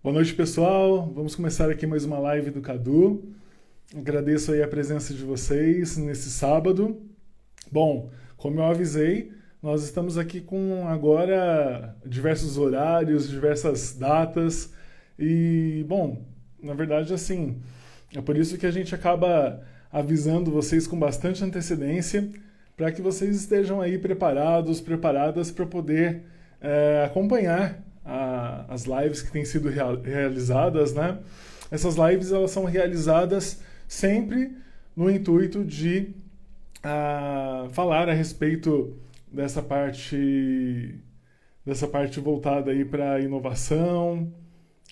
Boa noite, pessoal. Vamos começar aqui mais uma live do Cadu. Agradeço aí a presença de vocês nesse sábado. Bom, como eu avisei, nós estamos aqui com agora diversos horários, diversas datas e, bom, na verdade, assim, é por isso que a gente acaba avisando vocês com bastante antecedência para que vocês estejam aí preparados, preparadas para poder acompanhar as lives que têm sido realizadas, né? Essas lives elas são realizadas sempre no intuito de falar a respeito dessa parte voltada aí para a inovação,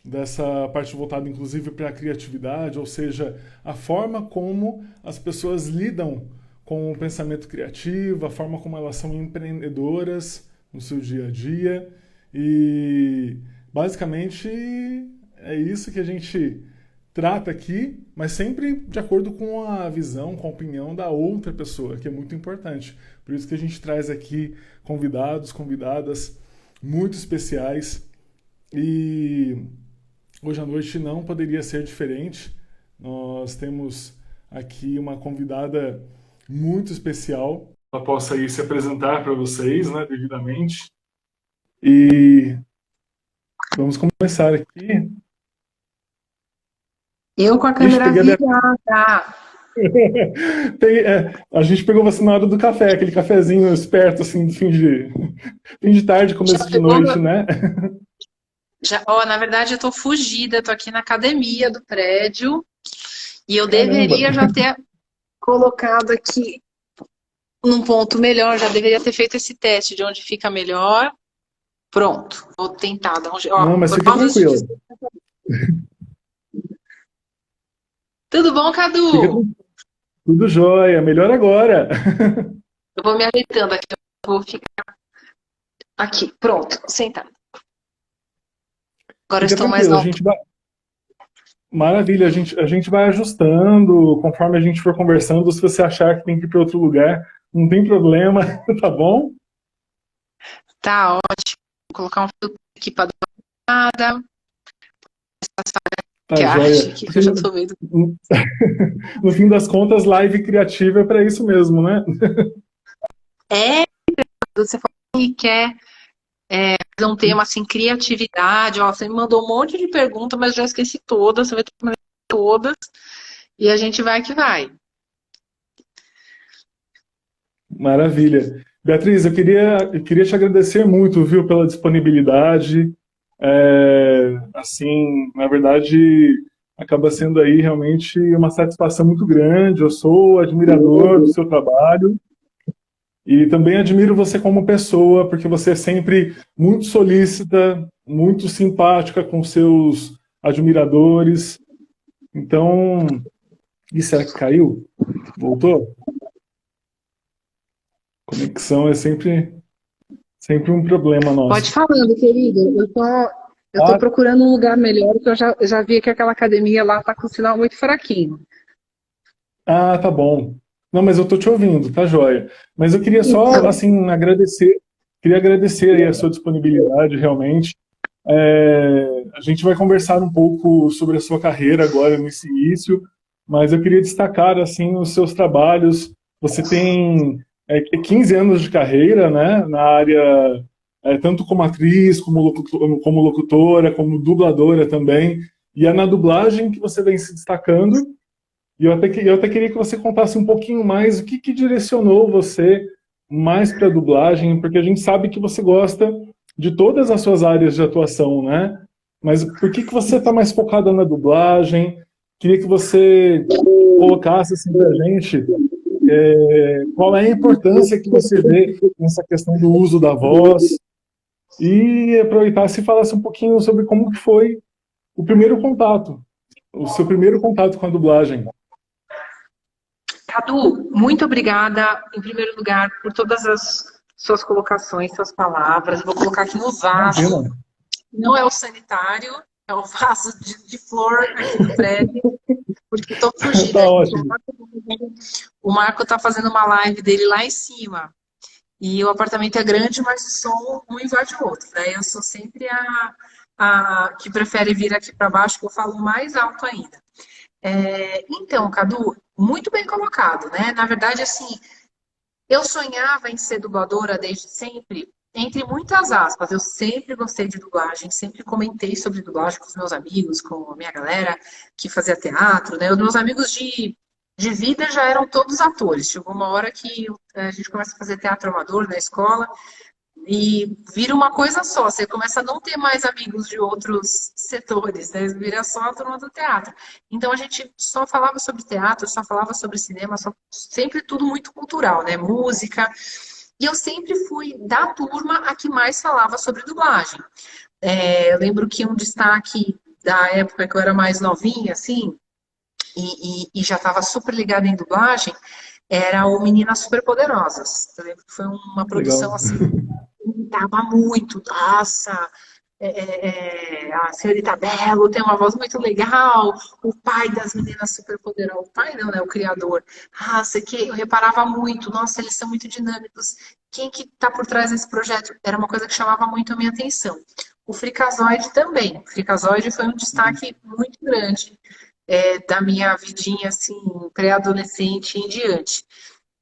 dessa parte voltada inclusive para a criatividade, ou seja, a forma como as pessoas lidam com o pensamento criativo, a forma como elas são empreendedoras no seu dia a dia. E basicamente é isso que a gente trata aqui, mas sempre de acordo com a visão, com a opinião da outra pessoa, que é muito importante. Por isso que a gente traz aqui convidados, convidadas muito especiais. E hoje à noite não poderia ser diferente. Nós temos aqui uma convidada muito especial. Ela possa aí se apresentar para vocês, né, devidamente. E vamos começar aqui. Eu com a Ixi, câmera virada. A gente pegou você na hora do café, aquele cafezinho esperto, assim, fim de tarde, Já começo de pegou? noite, né? Na verdade, eu tô fugida, tô aqui na academia do prédio e eu Caramba! deveria já ter colocado aqui num ponto melhor, já deveria ter feito esse teste de onde fica melhor. Pronto, vou tentar dar um jeito. Não, mas fica tranquilo. Tudo bom, Fica Cadu? tranquilo. Tudo jóia, melhor agora. Eu vou me ajeitando aqui, eu vou ficar aqui. Pronto, sentada. Agora eu Fica estou mais tranquilo, a alta. gente vai. Maravilha, a gente vai ajustando conforme a gente for conversando. Se você achar que tem que ir para outro lugar, não tem problema, tá bom? Tá ótimo. Vou colocar um filtro aqui para dar uma olhada. Tá Que jóia. acha aqui que eu já tô vendo. No fim das contas, live criativa é para isso mesmo, né? É, você falou que quer fazer um tema assim, criatividade. Ó, você me mandou um monte de perguntas, mas já esqueci todas. Você vai ter que mandar todas. E a gente vai que vai. Maravilha. Beatriz, eu queria te agradecer muito, viu, pela disponibilidade. Assim, na verdade, acaba sendo aí realmente uma satisfação muito grande. Eu sou admirador do seu trabalho e também admiro você como pessoa, porque você é sempre muito solícita, muito simpática com seus admiradores. Então, e será que caiu? Voltou? Conexão é sempre um problema Pode nosso. falando, querido. Eu tô Ah, procurando um lugar melhor, porque eu já vi que aquela academia lá tá com o sinal muito fraquinho. tá bom. Não, mas eu tô te ouvindo, tá joia. Mas eu queria só, Então, assim, queria agradecer aí a sua disponibilidade, realmente. A gente vai conversar um pouco sobre a sua carreira agora nesse início, mas eu queria destacar, assim, os seus trabalhos. Você tem 15 anos de carreira, né, na área, tanto como atriz, como locutora, como dubladora também, e é na dublagem que você vem se destacando. E eu até queria que você contasse um pouquinho mais o que direcionou você mais para a dublagem, porque a gente sabe que você gosta de todas as suas áreas de atuação, né? Mas por que você está mais focada na dublagem? Queria que você colocasse assim para a gente qual é a importância que você vê nessa questão do uso da voz e aproveitasse e falasse um pouquinho sobre como que foi o primeiro contato, o seu primeiro contato com a dublagem. Cadu, muito obrigada, em primeiro lugar, por todas as suas colocações, suas palavras. Eu vou colocar aqui no vaso. Imagina. Não é o sanitário, é o vaso de flor aqui do prédio, porque estou fugida. Tá ótimo. O Marco está fazendo uma live dele lá em cima. E o apartamento é grande, mas o som um invade o outro. Daí eu sou sempre que prefere vir aqui para baixo, que eu falo mais alto ainda. Então, Cadu, muito bem colocado, né? Na verdade, assim, eu sonhava em ser dubladora desde sempre, entre muitas aspas. Eu sempre gostei de dublagem, sempre comentei sobre dublagem com os meus amigos, com a minha galera que fazia teatro, né? Os meus amigos de vida já eram todos atores. Chegou uma hora que a gente começa a fazer teatro amador na escola e vira uma coisa só. Você começa a não ter mais amigos de outros setores, né? Vira só a turma do teatro. Então a gente só falava sobre teatro, só falava sobre cinema, sempre tudo muito cultural, né? Música. E eu sempre fui da turma a que mais falava sobre dublagem. Eu lembro que um destaque da época que eu era mais novinha, assim, e já estava super ligada em dublagem, era o Meninas Superpoderosas. Eu lembro que foi uma Legal. produção assim, tava muito, nossa, a senhorita Belo tem uma voz muito legal, o pai das meninas superpoderosas, o pai não, né, o criador, sei que eu reparava muito, nossa, eles são muito dinâmicos, quem que tá por trás desse projeto? Era uma coisa que chamava muito a minha atenção. O Freakazoid também, o Freakazoid foi um destaque muito grande da minha vidinha, assim, pré-adolescente em diante.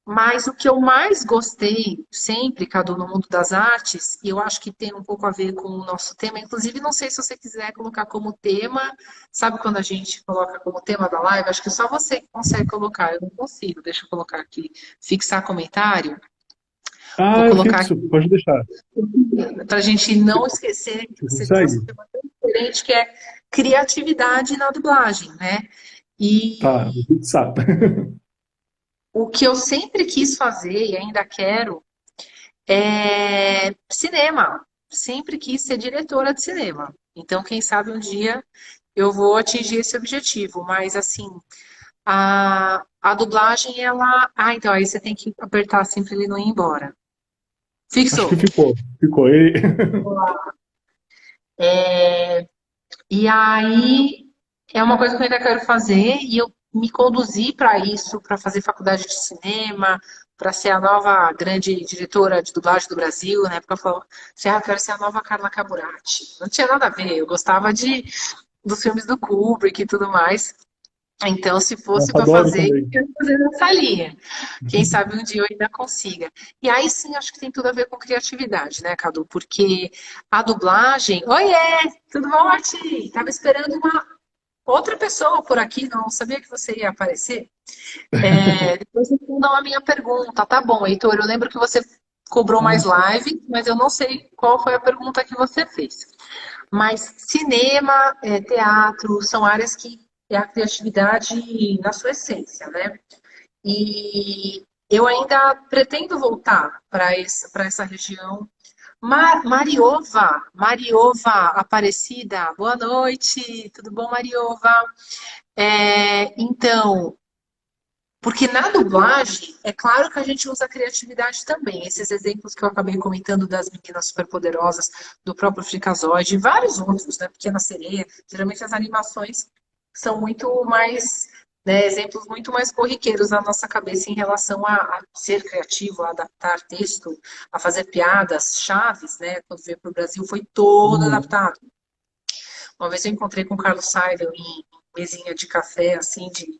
Mas o que eu mais gostei sempre, Cadu, no mundo das artes, e eu acho que tem um pouco a ver com o nosso tema, inclusive não sei se você quiser colocar como tema, sabe quando a gente coloca como tema da live? Acho que só você que consegue colocar, eu não consigo, deixa eu colocar aqui, fixar comentário, vou Eu colocar fixo, aqui pode deixar. para a gente não esquecer que você trouxe um Segue. tema tão diferente, que é criatividade na dublagem, né? Tá, vou E fixar. o que eu sempre quis fazer e ainda quero cinema. Sempre quis ser diretora de cinema. Então, quem sabe um dia eu vou atingir esse objetivo. Mas, assim, a dublagem, ela. Então, aí você tem que apertar assim para ele não ir embora. Acho que Fixou. ficou. Ficou. E... E aí, é uma coisa que eu ainda quero fazer e eu me conduzi para isso, para fazer faculdade de cinema, para ser a nova grande diretora de dublagem do Brasil, né? Porque eu falava assim, eu quero ser a nova Carla Camurati. Não tinha nada a ver, eu gostava dos filmes do Kubrick e tudo mais. Então, se fosse Nossa, para adoro fazer, eu também. ia fazer nessa linha. Quem sabe um dia eu ainda consiga. E aí sim, acho que tem tudo a ver com criatividade, né, Cadu? Porque a dublagem. Oiê! Tudo bom, Martim? Tava esperando uma outra pessoa por aqui, não sabia que você ia aparecer. Depois respondam a minha pergunta. Tá bom, Heitor, eu lembro que você cobrou mais Ah, live, mas eu não sei qual foi a pergunta que você fez. Mas cinema, teatro, são áreas que é a criatividade na sua essência, né? E eu ainda pretendo voltar para essa região. Mariova Aparecida, boa noite, tudo bom, Mariova? Então, porque na dublagem, é claro que a gente usa a criatividade também. Esses exemplos que eu acabei comentando das meninas superpoderosas, do próprio Freakazoid, e vários outros, né? Pequena Sereia. Geralmente as animações são muito mais, né, exemplos muito mais corriqueiros na nossa cabeça em relação a ser criativo, a adaptar texto, a fazer piadas, Chaves, né? Quando veio para o Brasil, foi todo uhum. adaptado. Uma vez eu encontrei com o Carlos Saigel em mesinha de café, assim, de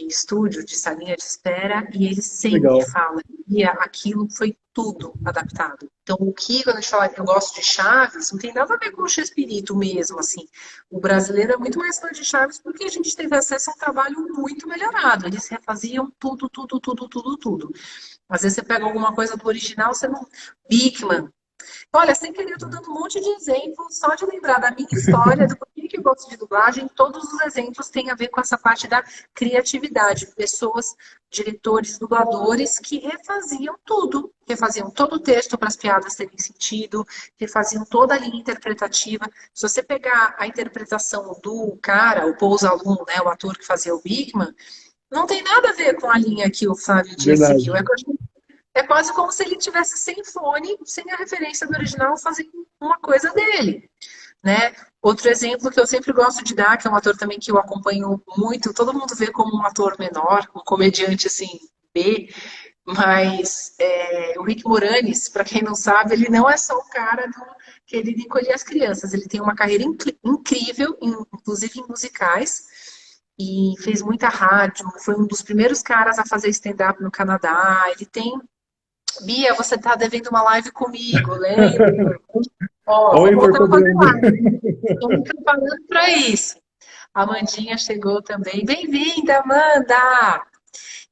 estúdio, de salinha de espera, e ele sempre Legal. fala, e aquilo foi tudo adaptado. Então, o que, quando a gente fala que eu gosto de Chaves, não tem nada a ver com o Chespirito mesmo, assim. O brasileiro é muito mais fã de Chaves porque a gente teve acesso a um trabalho muito melhorado. Eles refaziam tudo, tudo, tudo, tudo, tudo. Às vezes você pega alguma coisa do original, você não. Bigman, olha, sem querer, eu estou dando um monte de exemplos, só de lembrar da minha história, do porquê que eu gosto de dublagem, todos os exemplos têm a ver com essa parte da criatividade. Pessoas, diretores, dubladores que refaziam todo o texto para as piadas terem sentido, refaziam toda a linha interpretativa. Se você pegar a interpretação do cara, o Paul Zalum, né, o ator que fazia o Bigman, não tem nada a ver com a linha que o Flávio Dias seguiu. Verdade. É quase como se ele tivesse sem fone, sem a referência do original, fazendo uma coisa dele, né? Outro exemplo que eu sempre gosto de dar, que é um ator também que eu acompanho muito, todo mundo vê como um ator menor, um comediante assim, B, Mas o Rick Moranis, para quem não sabe, ele não é só o cara que ele encolhia as crianças. Ele tem uma carreira incrível, inclusive em musicais, e fez muita rádio. Foi um dos primeiros caras a fazer stand-up no Canadá. Ele tem. Bia, você tá devendo uma live comigo, lembra? Ó, Olha o vamos Heitor voltar a fazer cobrando. live. Estou me preparando para isso. A Amandinha chegou também. Bem-vinda, Amanda!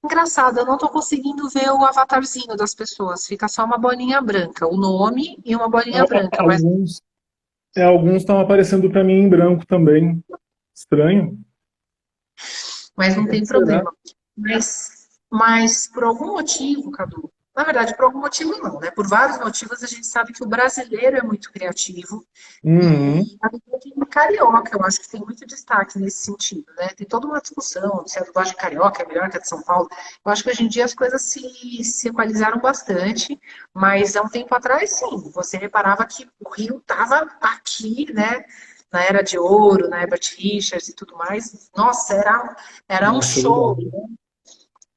Engraçado, eu não tô conseguindo ver o avatarzinho das pessoas. Fica só uma bolinha branca, o nome e uma bolinha branca, Alguns, alguns estão aparecendo para mim em branco também. Estranho. mas não Por que tem será? problema. Mas por algum motivo, Cadu, na verdade, por algum motivo não, né? Por vários motivos a gente sabe que o brasileiro é muito criativo Uhum. e a dublagem carioca, eu acho que tem muito destaque nesse sentido, né? Tem toda uma discussão se a dublagem carioca é melhor que a de São Paulo. Eu acho que hoje em dia as coisas se equalizaram bastante, mas há um tempo atrás, sim, você reparava que o Rio estava aqui, né? Na Era de Ouro, na Herbert Richards e tudo mais. Nossa, era um Nossa, é show. verdade.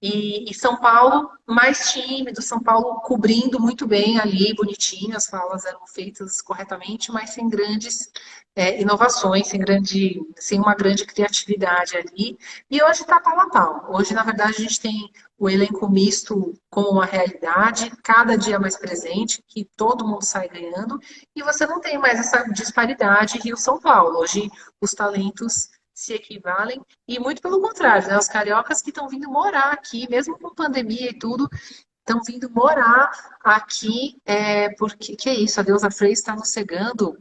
E São Paulo mais tímido, São Paulo cobrindo muito bem ali, bonitinho, as falas eram feitas corretamente, mas sem grandes inovações, sem uma grande criatividade ali. E hoje está pau a pau. Hoje, na verdade, a gente tem o elenco misto como uma realidade, cada dia mais presente, que todo mundo sai ganhando, e você não tem mais essa disparidade Rio-São Paulo. Hoje, os talentos se equivalem e muito pelo contrário, né? Os cariocas que estão vindo morar aqui, mesmo com pandemia e tudo, estão vindo morar aqui, porque que é isso? A deusa Frei está nos cegando.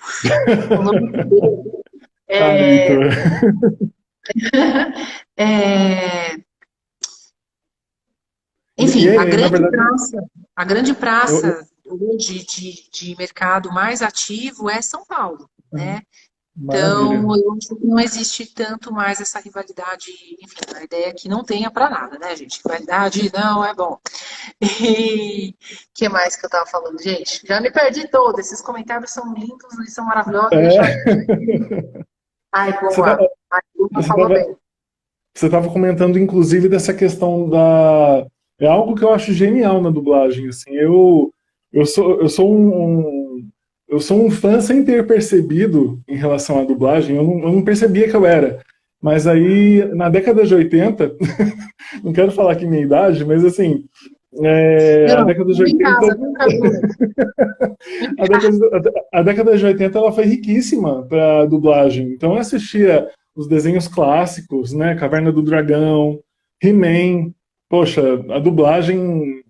O nome de Deus. Ah, Heitor. É, E, enfim, na verdade, a grande eu, praça hoje de mercado mais ativo é São Paulo, né? maravilha. Então, eu acho que não existe tanto mais essa rivalidade. Enfim, a ideia é que não tenha para nada, né, gente? Rivalidade não é bom. E o que mais que eu tava falando, gente? Já me perdi todo. Esses comentários são lindos e são maravilhosos. Deixa a É. gente. Ai, Você tá, boa. A Ilma você falou tava, bem. você estava comentando, inclusive, dessa questão da. É algo que eu acho genial na dublagem. Assim, eu sou um fã sem ter percebido em relação à dublagem. Eu não percebia que eu era. Mas aí, na década de 80, não quero falar aqui minha idade, mas assim, a Não, década de em 80 casa, viu, Cadu? a década de 80 ela foi riquíssima para dublagem. Então eu assistia os desenhos clássicos, né? Caverna do Dragão, He-Man. Poxa, a dublagem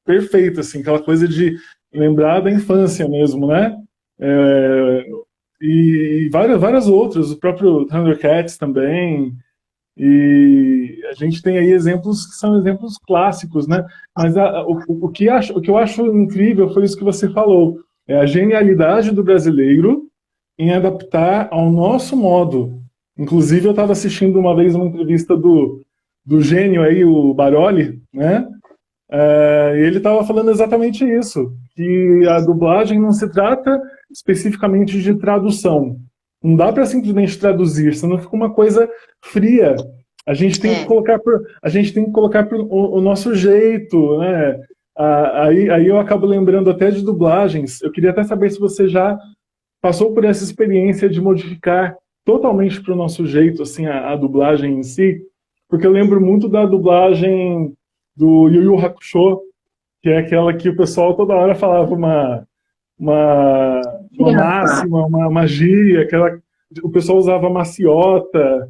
perfeita, assim, aquela coisa de lembrar da infância mesmo, né? É, e várias outras, o próprio Thundercats também. E a gente tem aí exemplos que são exemplos clássicos, né? Mas o que eu acho incrível foi isso que você falou. É a genialidade do brasileiro em adaptar ao nosso modo. Inclusive, eu estava assistindo uma vez uma entrevista do gênio aí, o Baroli, né? E ele estava falando exatamente isso, que a dublagem não se trata especificamente de tradução. Não dá para simplesmente traduzir, senão fica uma coisa fria. É, A gente tem que colocar o nosso jeito, né? Aí eu acabo lembrando até de dublagens. Eu queria até saber se você já passou por essa experiência de modificar totalmente para o nosso jeito, assim, a dublagem em si, porque eu lembro muito da dublagem do Yu Yu Hakusho, que é aquela que o pessoal toda hora falava uma, uma criança. máxima, uma magia, aquela, o pessoal usava maciota,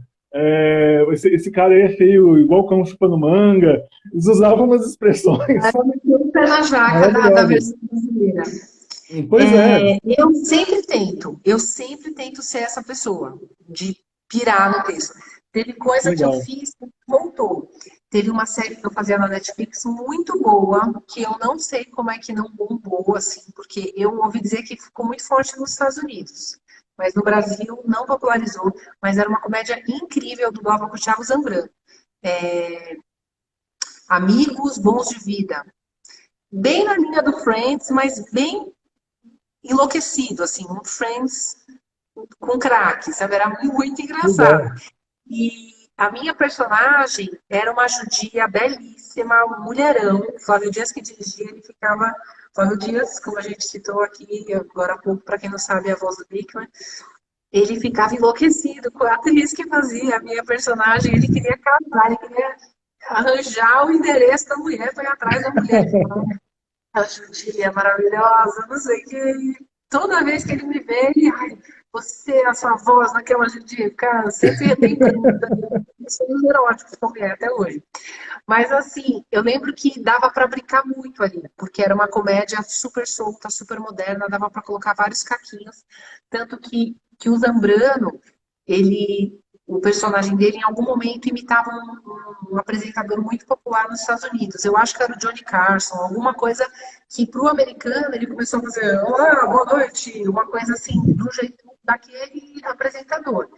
esse cara aí é feio, igual o cão chupando manga, eles usavam umas expressões Era muito pé na jaca da maravilhosas. versão brasileira. Pois é, Eu sempre tento ser essa pessoa, de pirar no texto. Teve coisa que eu legal. fiz que voltou. Teve uma série que eu fazia na Netflix muito boa, que eu não sei como é que não bombou, assim, porque eu ouvi dizer que ficou muito forte nos Estados Unidos. Mas no Brasil não popularizou, mas era uma comédia incrível, eu dublava com o Thiago Zangrã. Amigos Bons de Vida. Bem na linha do Friends, mas bem enlouquecido, assim, um Friends com craque, sabe? Era muito engraçado. Legal. E a minha personagem era uma judia belíssima, um mulherão. Flávio Dias que dirigia, ele ficava. Flávio Dias, como a gente citou aqui agora há pouco, para quem não sabe, é a voz do Bigman, ele ficava enlouquecido com a atriz que fazia a minha personagem. Ele queria casar, ele queria arranjar o endereço da mulher para ir atrás da mulher. A judia maravilhosa, não sei o que. Toda vez que ele me vê, ele, ai, você, a sua voz naquela judia, cara, sempre tem sonhos eróticos com mulher até hoje. Mas assim, eu lembro que dava para brincar muito ali, porque era uma comédia super solta, super moderna, dava para colocar vários caquinhos, tanto que o Zambrano, ele, o personagem dele, em algum momento imitava um apresentador muito popular nos Estados Unidos. Eu acho que era o Johnny Carson, alguma coisa que para o americano ele começou a fazer, olá, boa noite, uma coisa assim, do jeito daquele apresentador.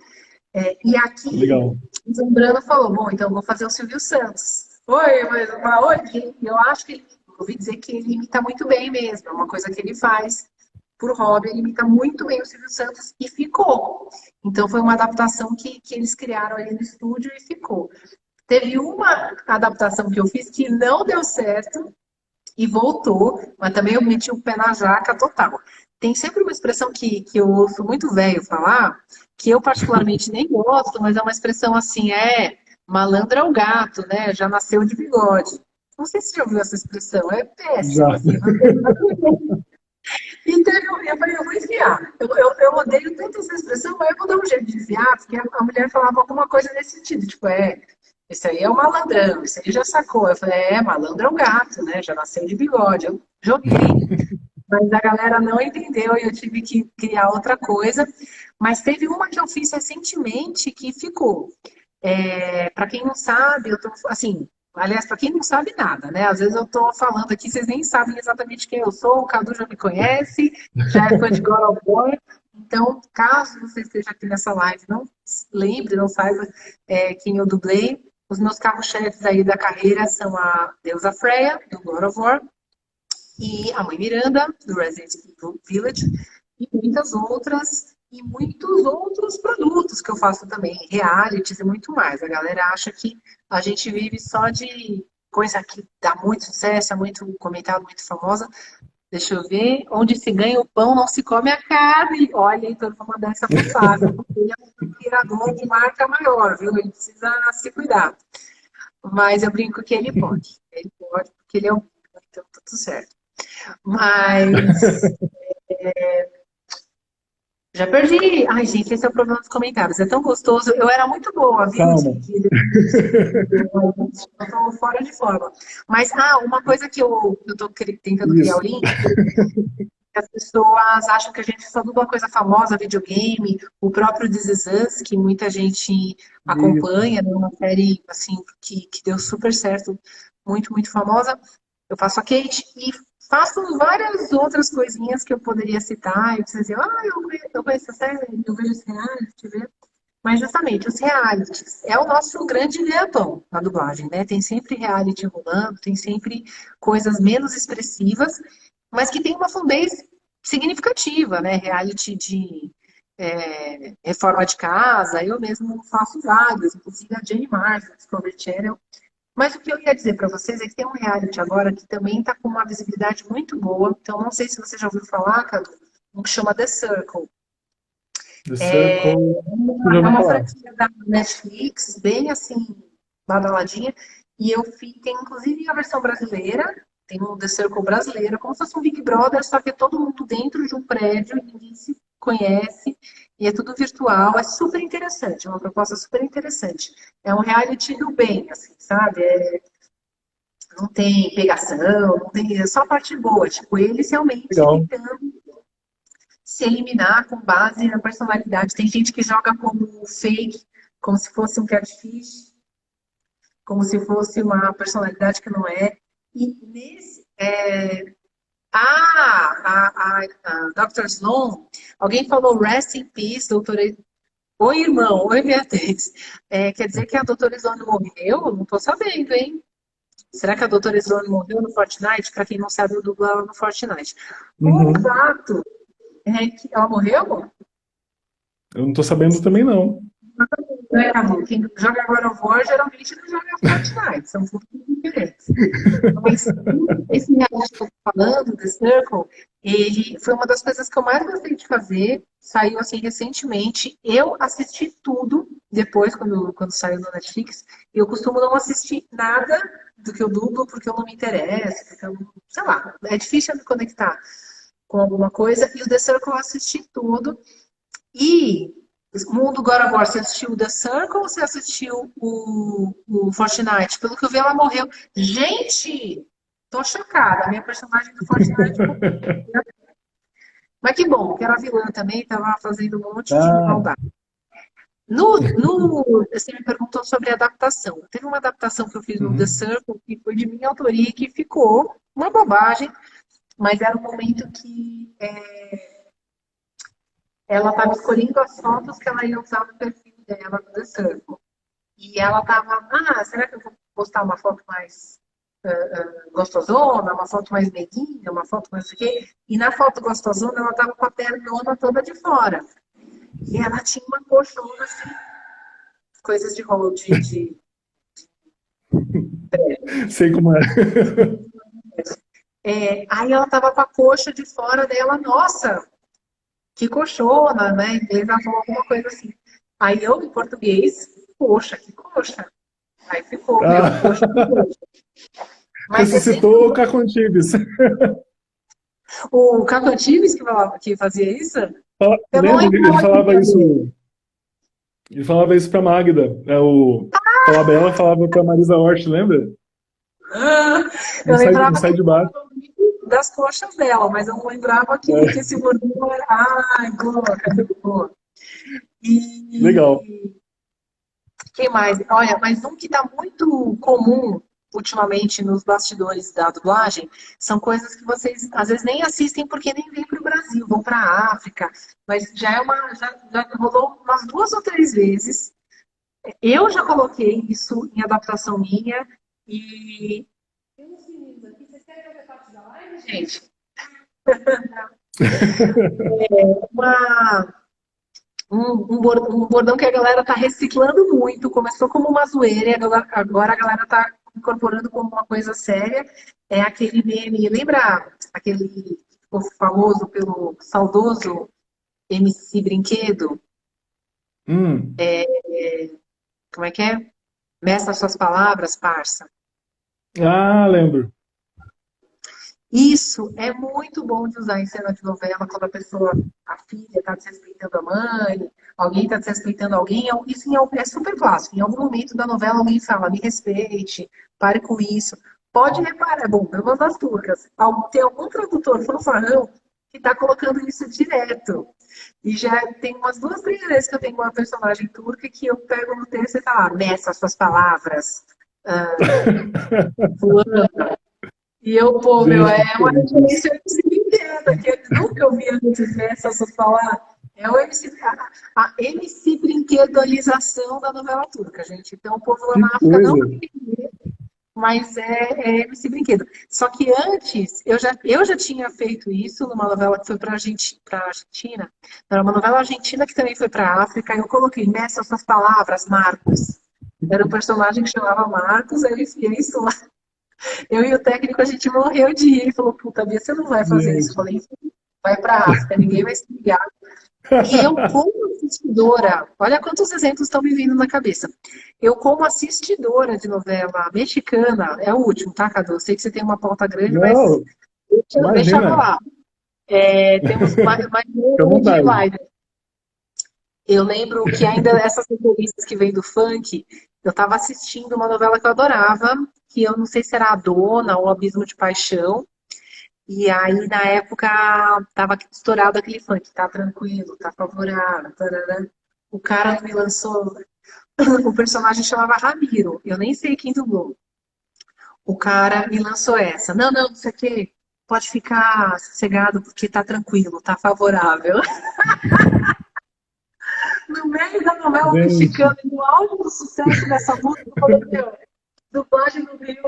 E aqui, Legal. o Zambrano falou, bom, então vou fazer o Silvio Santos. Oi, mas hoje eu acho que ele, ouvi dizer que ele imita muito bem mesmo, é uma coisa que ele faz por hobby, ele imita muito bem o Silvio Santos e ficou. Então foi uma adaptação que eles criaram ali no estúdio e ficou. Teve uma adaptação que eu fiz que não deu certo e voltou, mas também eu meti o pé na jaca total. Tem sempre uma expressão que eu ouço muito velho falar, que eu particularmente nem gosto, mas é uma expressão assim, malandro é o gato, né? Já nasceu de bigode. Não sei se você já ouviu essa expressão, é péssima, Já. assim. E teve eu falei, eu vou enfiar. Eu odeio tanto essa expressão, mas eu vou dar um jeito de enfiar, porque a mulher falava alguma coisa nesse sentido, tipo, esse aí é o malandrão, esse aí já sacou. Eu falei, malandro é o gato, né? Já nasceu de bigode. Eu joguei. Mas a galera não entendeu e eu tive que criar outra coisa. Mas teve uma que eu fiz recentemente que ficou. Para quem não sabe, eu tô assim, aliás, para quem não sabe nada, né? Às vezes eu tô falando aqui, vocês nem sabem exatamente quem eu sou, o Cadu já me conhece, já é fã de God of War. Então, caso você esteja aqui nessa live, não lembre, não saiba quem eu dublei. Os meus carros-chefes aí da carreira são a Deusa Freya, do God of War, e a mãe Miranda, do Resident Evil Village, e muitos outros produtos que eu faço também, realities e muito mais. A galera acha que a gente vive só de coisa que dá muito sucesso, é muito comentada, muito famosa. Deixa eu ver. Onde se ganha o pão, não se come a carne. Olha, então eu vou mandar essa pro Fábio, porque ele é um criador de marca maior, viu? Ele precisa se cuidar. Mas eu brinco que ele pode. Ele pode, porque ele é um. Então, tá tudo certo. Mas já perdi. Ai, gente, esse é o problema dos comentários. É tão gostoso. Eu era muito boa, viu, Calma. eu tô fora de forma. Mas, uma coisa que eu tô tentando criar Isso. o link, as pessoas acham que a gente só dubla coisa famosa, videogame, o próprio This Is Us, que muita gente acompanha, né? Uma série, assim, que deu super certo, muito, muito famosa. Eu faço a Kate e faço várias outras coisinhas que eu poderia citar, e vocês dizem, eu conheço essa série, eu vejo esse reality, vê. Mas justamente, os realities é o nosso grande ganha-pão na dublagem, né? Tem sempre reality rolando, tem sempre coisas menos expressivas, mas que tem uma fanbase significativa, né? Reality de reforma de casa, eu mesmo faço vários, inclusive a Jane Marsh, do Discovery Channel. Mas o que eu ia dizer para vocês é que tem um reality agora que também está com uma visibilidade muito boa. Então, não sei se você já ouviu falar, Cadu, um que chama The Circle. The Circle. É uma franquia da Netflix, bem assim, badaladinha. E eu tem inclusive a versão brasileira, tem um The Circle brasileiro, como se fosse um Big Brother, só que é todo mundo dentro de um prédio e ninguém se conhece. E é tudo virtual, é super interessante, é uma proposta super interessante. É um reality do bem, assim, sabe? Não tem pegação, não tem, é só parte boa. Tipo, eles realmente Legal. tentando se eliminar com base na personalidade. Tem gente que joga como fake, como se fosse um catfish, como se fosse uma personalidade que não é. E nesse. A Dr. Sloan, alguém falou rest in peace, doutora. Oi, irmão. Oi, Beatriz. Quer dizer que a doutora Sloan morreu? Eu não tô sabendo, hein? Será que a doutora Sloan morreu no Fortnite? Para quem não sabe, eu dublo ela no Fortnite. O fato é que ela morreu? Eu não tô sabendo também, não. né, Cadu? Quem joga God of War geralmente não joga Fortnite, são fundos diferentes. Mas esse reality que eu tô falando, The Circle, ele foi uma das coisas que eu mais gostei de fazer. Saiu assim recentemente. Eu assisti tudo depois, quando saiu no Netflix. Eu costumo não assistir nada do que eu dublo, porque eu não me interesso, porque eu, sei lá, é difícil eu me conectar com alguma coisa. E o The Circle eu assisti tudo. E o mundo God of War, você assistiu o The Circle ou você assistiu o Fortnite? Pelo que eu vi, ela morreu. Gente, tô chocada. A minha personagem do Fortnite morreu. Mas que bom, que era vilã também, tava fazendo um monte de Ah, maldade. Você me perguntou sobre adaptação. Teve uma adaptação que eu fiz no The uhum. Circle que foi de minha autoria e que ficou uma bobagem, mas era um momento que ela estava escolhendo as fotos que ela ia usar no perfil dela no The Circle. E ela estava, será que eu vou postar uma foto mais gostosona, uma foto mais meiguinha, uma foto mais o quê? E na foto gostosona ela estava com a pernona toda de fora. E ela tinha uma coxona assim, coisas de rolo de Sei como é. aí ela estava com a coxa de fora dela, nossa, que coxona, né? Em inglês ela falou alguma coisa assim. Aí eu, em português, poxa, que coxa. Aí ficou, meu, Ah, coxa que coxa. Mas é sempre ressuscitou o Caco Antibes. o Caco Antibes que fazia isso? Eu não Lembra? lembrava que Ele falava isso pra Magda. Falava ela, falava pra Marisa Hort, lembra? eu Não lembrava que sai ele de baixo. falava das coxas dela, mas eu não lembrava que É, esse gordinho era. Ai, boa, cara, boa. legal. E que mais? Olha, mas um que está muito comum ultimamente nos bastidores da dublagem são coisas que vocês às vezes nem assistem porque nem vêm para o Brasil, vão para a África, mas já rolou umas 2 ou 3 vezes. Eu já coloquei isso em adaptação minha e gente, uma, um bordão que a galera tá reciclando muito, começou como uma zoeira e agora a galera tá incorporando como uma coisa séria. É aquele meme, lembra aquele que ficou famoso pelo saudoso MC Brinquedo? Hum. Como é que é? Meça suas palavras, parça. Ah, lembro. Isso é muito bom de usar em cena de novela quando a pessoa, a filha, está desrespeitando a mãe, alguém está desrespeitando alguém. Isso é super clássico. Em algum momento da novela alguém fala, me respeite, pare com isso. Pode reparar, é bom, pelo menos das turcas. Tem algum tradutor fanfarrão que está colocando isso direto. E já tem umas 2, 3 vezes que eu tenho uma personagem turca que eu pego no texto e tá lá, meça as suas palavras. E eu, pô, meu, Gente, que é uma diferente isso. referência ao MC Brinquedo, que eu nunca ouvi antes dessa falar. É o MC, a MC Brinquedolização da novela turca, gente. Então o povo lá Que na África não coisa. vai entender, mas é MC Brinquedo. Só que antes, eu já tinha feito isso numa novela que foi para Argentina. Era uma novela argentina que também foi para a África. Eu coloquei, meça essas palavras, Marcos. Era um personagem que chamava Marcos, aí eu enfiei isso lá. Eu e o técnico, a gente morreu de rir. Ele falou, puta, Bia, você não vai fazer isso. Eu Gente. falei, vai pra África, ninguém vai se ligar. E eu, como assistidora, olha quantos exemplos estão me vindo na cabeça. Eu, como assistidora de novela mexicana, é o último, tá, Cadu? Eu sei que você tem uma pauta grande, mas Não, deixa imagina. rolar. Temos mais Fica à um de vontade. live. Eu lembro que ainda essas entrevistas que vêm do funk, eu estava assistindo uma novela que eu adorava, que eu não sei se era A Dona ou Abismo de Paixão. E aí, na época, tava estourado aquele funk, tá tranquilo, tá favorável, tarará. O cara me lançou, o personagem chamava Ramiro, eu nem sei quem dublou. O cara me lançou essa. Não, não, isso aqui pode ficar sossegado porque tá tranquilo, tá favorável. No meio da novela Gente, mexicana, no auge do sucesso dessa música, eu falei, meu, dublagem no Rio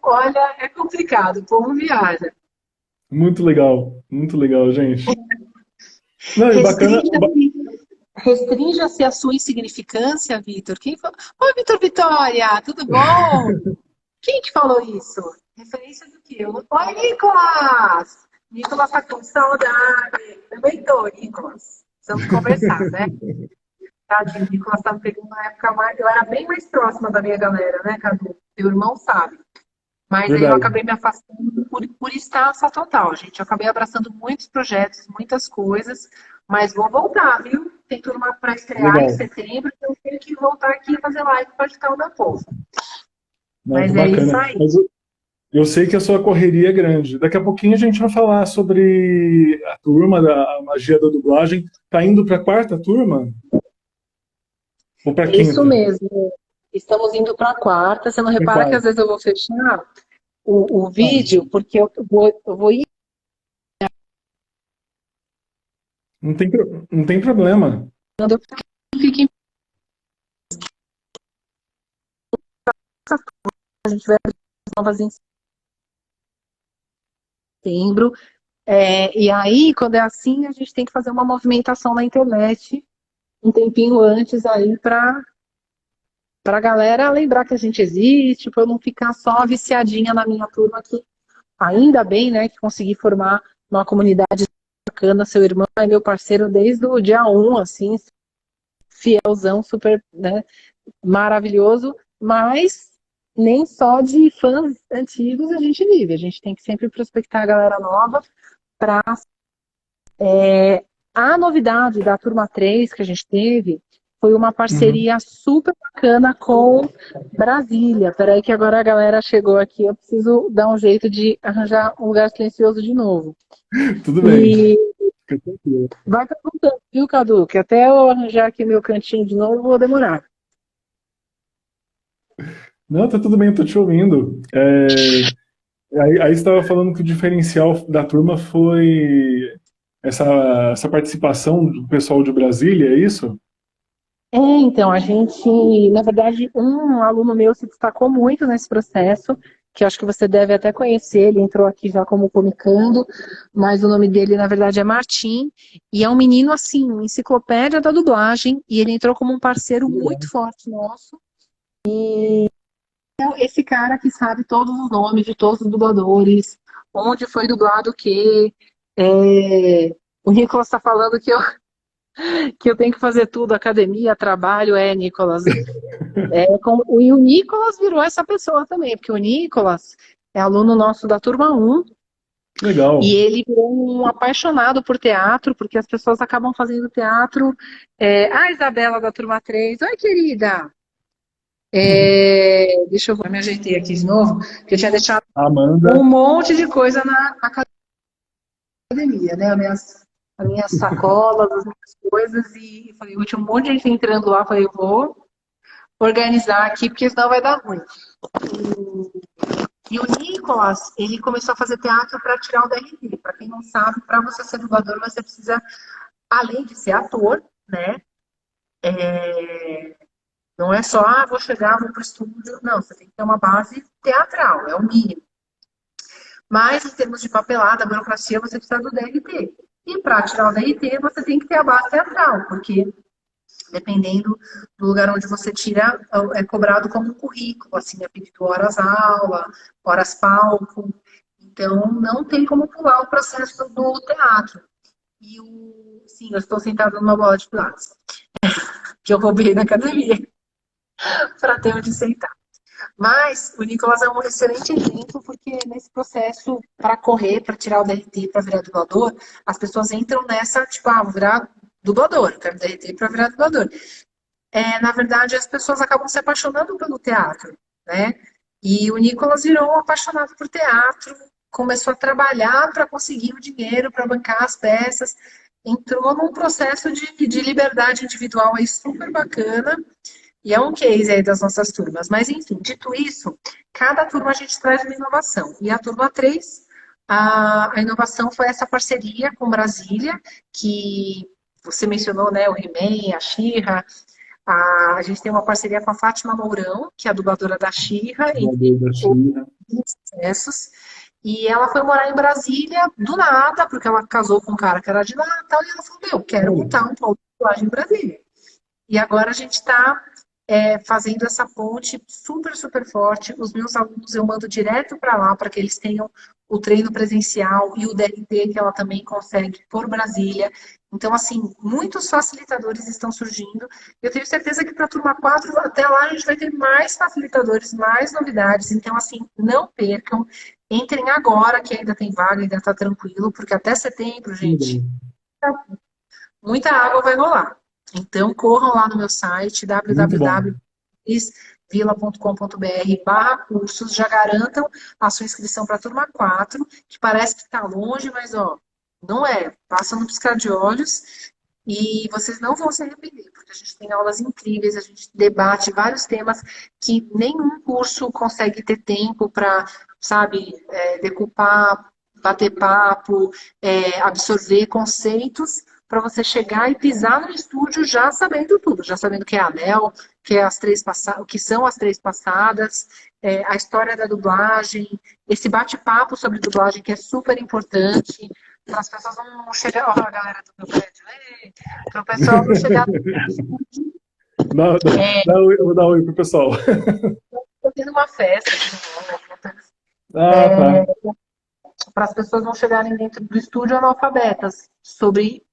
olha, é complicado, o povo viaja. muito legal, gente. Não, e bacana, Restringe a Restrinja-se a sua insignificância, Vitor. Quem falou? Oi, Vitor Vitória, tudo bom? Quem que falou isso? Referência do quê? Oi, Nicolas! Nicolas tá com saudade. Também tô, Nicolas. Precisamos conversar, né? Tadinho, o Nicolas tá me pegando na época mais. Eu era bem mais próxima da minha galera, né, Cadu? Meu irmão sabe. Mas aí eu Verdade. acabei me afastando por estafa total, gente. Eu acabei abraçando muitos projetos, muitas coisas, mas vou voltar, viu? Tem turma para estrear em Legal. setembro, então eu tenho que voltar aqui e fazer live para ajudar o meu povo. Não, que Mas é isso bacana. aí. Mas eu sei que a sua correria é grande. Daqui a pouquinho a gente vai falar sobre a turma da magia da dublagem. Tá indo para a quarta turma ou para a É isso quinta? mesmo. Estamos indo para a quarta. Você não Pra repara que às quarta. vezes eu vou fechar o Ah, vídeo, porque eu vou ir. não tem problema. Eu fico em a gente vai abrir novas em setembro. E aí, quando é assim, a gente tem que fazer uma movimentação na internet um tempinho antes aí para a galera lembrar que a gente existe, para eu não ficar só viciadinha na minha turma aqui. Ainda bem, né, que consegui formar uma comunidade bacana. Seu irmão é meu parceiro desde o dia 1, assim, fielzão, super, né, maravilhoso, mas nem só de fãs antigos a gente vive. A gente tem que sempre prospectar a galera nova para a novidade da turma 3 que a gente teve foi uma Uhum. parceria super bacana com Brasília. Peraí que agora a galera chegou aqui, eu preciso dar um jeito de arranjar um lugar silencioso de novo. Tudo bem. E Fica tranquilo. vai perguntando, viu, Cadu? Que até eu arranjar aqui meu cantinho de novo, vou demorar. Não, tá tudo bem, eu tô te ouvindo. Aí você estava falando que o diferencial da turma foi essa, essa participação do pessoal de Brasília, é isso? Então, a gente, na verdade, um aluno meu se destacou muito nesse processo, que eu acho que você deve até conhecer, ele entrou aqui já como comicando, mas o nome dele, na verdade, é Martim, e é um menino, assim, enciclopédia da dublagem, e ele entrou como um parceiro muito forte nosso. Então, esse cara que sabe todos os nomes de todos os dubladores, onde foi dublado o quê. O Nicolas está falando que eu tenho que fazer tudo, academia, trabalho, Nicolas. E o Nicolas virou essa pessoa também, porque o Nicolas é aluno nosso da turma 1 Que e legal. ele virou um apaixonado por teatro, porque as pessoas acabam fazendo teatro. A Isabela da turma 3, oi, querida. Deixa eu me ajeitei aqui de novo, porque eu tinha deixado Amanda, um monte de coisa na academia, né? As minhas sacolas, as minhas coisas, e falei, tinha um monte de gente entrando lá, falei, eu vou organizar aqui, porque senão vai dar ruim. E o Nicolas, ele começou a fazer teatro para tirar o DRT. Para quem não sabe, para você ser dublador, você precisa, além de ser ator, né? Não é só, vou chegar, vou para o estúdio. Não, você tem que ter uma base teatral, é o mínimo. Mas, em termos de papelada, burocracia, você precisa do DRT. E para tirar o DRT, você tem que ter a base teatral, porque dependendo do lugar onde você tira, é cobrado como um currículo, assim, é pedido horas aula, horas palco. Então, não tem como pular o processo do teatro. Sim, eu estou sentada numa bola de pilates, que eu roubei na academia, para ter onde sentar. Mas o Nicolas é um excelente exemplo, porque nesse processo, para correr, para tirar o DRT, para virar dublador, as pessoas entram nessa, tipo, vou virar dublador, eu quero DRT para virar dublador. Na verdade, as pessoas acabam se apaixonando pelo teatro, né? E o Nicolas virou um apaixonado por teatro, começou a trabalhar para conseguir o dinheiro, para bancar as peças, entrou num processo de liberdade individual aí super bacana, e é um case aí das nossas turmas. Mas, enfim, dito isso, cada turma a gente traz uma inovação. E a turma 3, a inovação foi essa parceria com Brasília, que você mencionou, né, o He-Man, a She-Ra. A gente tem uma parceria com a Fátima Mourão, que é a dubladora da She-Ra, entre dublador da outros China. sucessos. E ela foi morar em Brasília do nada, porque ela casou com um cara que era de Natal, e ela falou, quero Olha, montar um polo dublagem em Brasília. E agora a gente está fazendo essa ponte super, super forte. Os meus alunos eu mando direto para lá, para que eles tenham o treino presencial e o DRT que ela também consegue por Brasília. Então, assim, muitos facilitadores estão surgindo. Eu tenho certeza que para a turma 4, até lá, a gente vai ter mais facilitadores, mais novidades. Então, assim, não percam. Entrem agora, que ainda tem vaga, ainda está tranquilo, porque até setembro, gente, muita água vai rolar. Então, corram lá no meu site, Muito bom. www.vila.com.br/cursos, já garantam a sua inscrição para a turma 4, que parece que está longe, mas ó, não é. Passa no piscar de olhos e vocês não vão se arrepender, porque a gente tem aulas incríveis, a gente debate vários temas que nenhum curso consegue ter tempo para, sabe, decupar, bater papo, absorver conceitos para você chegar e pisar no estúdio já sabendo tudo, já sabendo o que é anel, que é o que são as três passadas, a história da dublagem, esse bate-papo sobre dublagem que é super importante, para as pessoas não chegar, ó, a galera do meu prédio, para o pessoal não chegar Vou dar oi pro pessoal. tendo uma festa aqui Ah, tá. para as pessoas não chegarem dentro do estúdio analfabetas sobre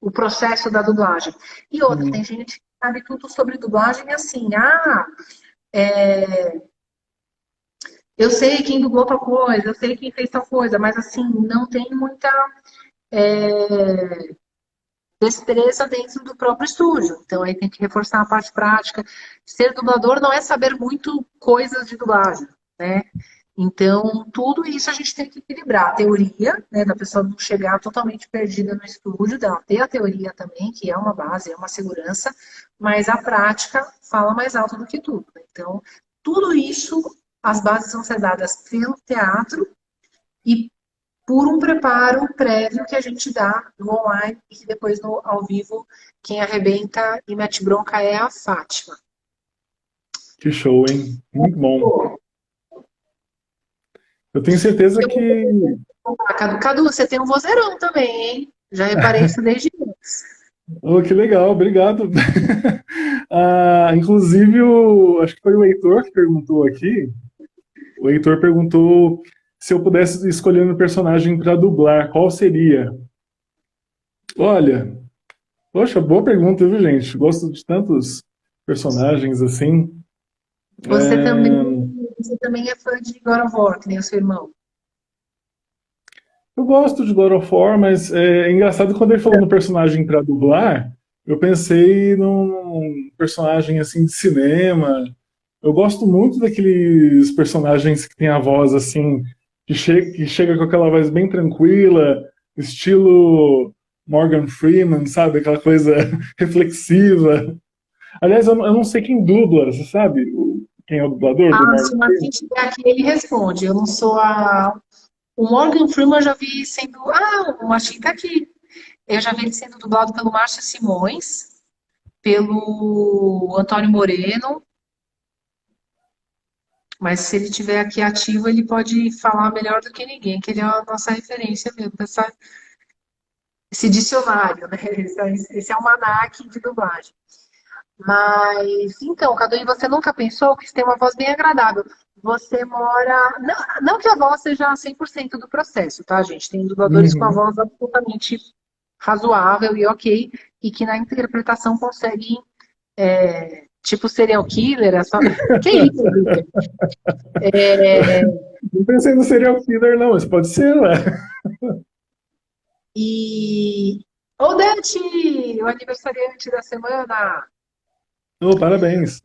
o processo da dublagem. E outra, tem gente que sabe tudo sobre dublagem assim, eu sei quem dublou tal coisa, eu sei quem fez tal coisa, mas assim, não tem muita destreza dentro do próprio estúdio. Então aí tem que reforçar a parte prática. Ser dublador não é saber muito coisas de dublagem, né? Então, tudo isso a gente tem que equilibrar. A teoria, né, da pessoa não chegar totalmente perdida no estúdio, dela ter a teoria também, que é uma base, é uma segurança, mas a prática fala mais alto do que tudo. Então, tudo isso, as bases vão ser dadas pelo teatro e por um preparo prévio que a gente dá no online e que depois no ao vivo, quem arrebenta e mete bronca é a Fátima. Que show, hein? Muito bom. Eu tenho certeza que. Cadu, você tem um vozeirão também, hein? Já reparei isso desde antes. Oh, que legal, obrigado. Inclusive, acho que foi o Heitor que perguntou aqui. O Heitor perguntou se eu pudesse escolher um personagem para dublar, qual seria? Olha, poxa, boa pergunta, viu, gente? Gosto de tantos personagens assim. Você também, É, você também é fã de God of War, que nem o seu irmão. Eu gosto de God of War, mas é engraçado quando ele falou no personagem para dublar, eu pensei num personagem assim de cinema. Eu gosto muito daqueles personagens que tem a voz assim, que chega com aquela voz bem tranquila, estilo Morgan Freeman, sabe? Aquela coisa reflexiva. Aliás, eu não sei quem dubla, você sabe quem é o dublador do Se Morgan o Freeman? Martin estiver aqui, ele responde. Eu não sou a. O Morgan Freeman eu já vi sendo. O Martin tá aqui. Eu já vi ele sendo dublado pelo Márcio Simões, pelo Antônio Moreno, mas se ele estiver aqui ativo, ele pode falar melhor do que ninguém, que ele é a nossa referência mesmo, esse dicionário, né? Esse almanaque de dublagem. Mas, então, Cadu, e você nunca pensou que você tem uma voz bem agradável? Você mora. Não, não que a voz seja 100% do processo, tá, gente? Tem dubladores com a Uhum. voz absolutamente razoável e ok, e que na interpretação conseguem, tipo serial killer, Que isso, Victor? Não pensei no serial killer, não, mas pode ser, né? E. Odete, o aniversariante da semana. Oh, parabéns.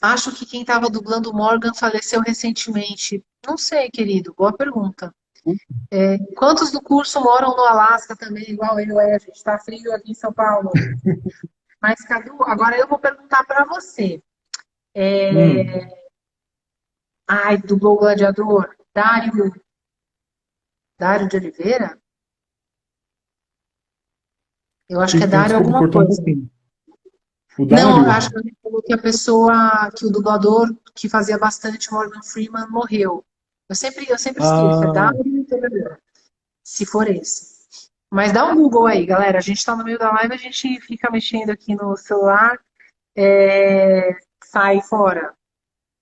Acho que quem estava dublando o Morgan faleceu recentemente. Não sei, querido. Boa pergunta. Quantos do curso moram no Alasca também, igual eu, a gente está frio aqui em São Paulo. Mas, Cadu, agora eu vou perguntar para você. Hum, Ai, dublou o Gladiador. Dário de Oliveira? Eu acho que é Dário desculpa, alguma cortou um coisa. pouquinho. O Não, eu Dário? acho que ele falou que a pessoa, que o dublador que fazia bastante Morgan Freeman morreu. Eu sempre esqueço, é Ah, Dário de Oliveira, se for esse. Mas dá um Google aí, galera. A gente está no meio da live, a gente fica mexendo aqui no celular, sai fora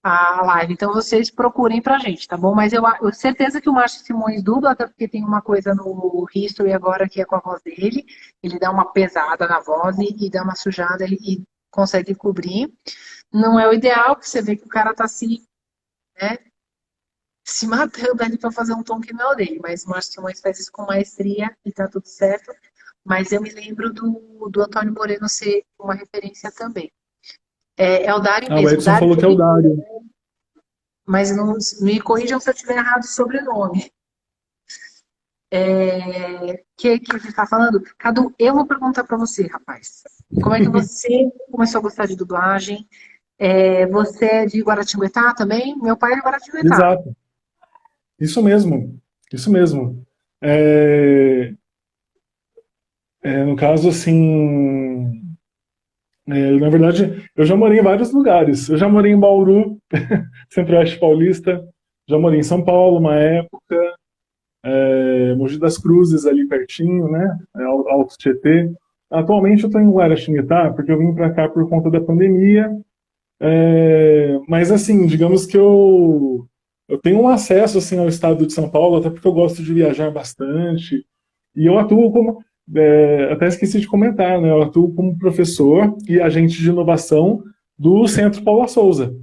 a live. Então vocês procurem pra gente, tá bom? Mas eu certeza que o Márcio Simões dubla, até porque tem uma coisa no History agora que é com a voz dele. Ele dá uma pesada na voz e dá uma sujada e consegue cobrir. Não é o ideal, porque você vê que o cara tá né, se matando ali para fazer um tom que não é o dele. Mas o Márcio Simões faz isso com maestria e tá tudo certo. Mas eu me lembro do Antônio Moreno ser uma referência também. É o Dário Ah, o mesmo. Edson Dário falou que é o Dário. mas não me corrijam se eu estiver errado o sobrenome. Que a gente está falando? Cadu, eu vou perguntar para você, rapaz. Como é que você começou a gostar de dublagem? Você é de Guaratinguetá também? Meu pai é de Guaratinguetá. Exato. Isso mesmo. Isso mesmo. É, no caso, assim, na verdade, eu já morei em vários lugares. Eu já morei em Bauru, Centro-Oeste Paulista. Já morei em São Paulo uma época. Mogi das Cruzes, ali pertinho, né? Alto Tietê. Atualmente eu estou em Guaratinguetá, porque eu vim para cá por conta da pandemia. Mas, assim, digamos que eu tenho um acesso assim, ao estado de São Paulo, até porque eu gosto de viajar bastante. E eu atuo como, até esqueci de comentar, né? Eu atuo como professor e agente de inovação do Centro Paula Souza.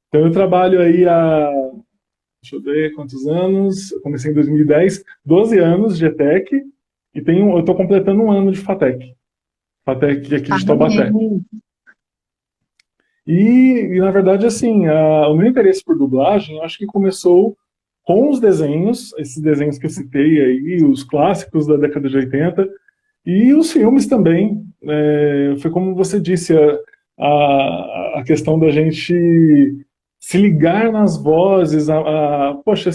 Então eu trabalho aí há, deixa eu ver quantos anos, eu comecei em 2010, 12 anos de ETEC e eu estou completando um ano de FATEC. FATEC aqui de Taubaté. Na verdade, assim, o meu interesse por dublagem, eu acho que começou com os desenhos, esses desenhos que eu citei aí, os clássicos da década de 80, e os filmes também. Foi como você disse, a questão da gente se ligar nas vozes, poxa,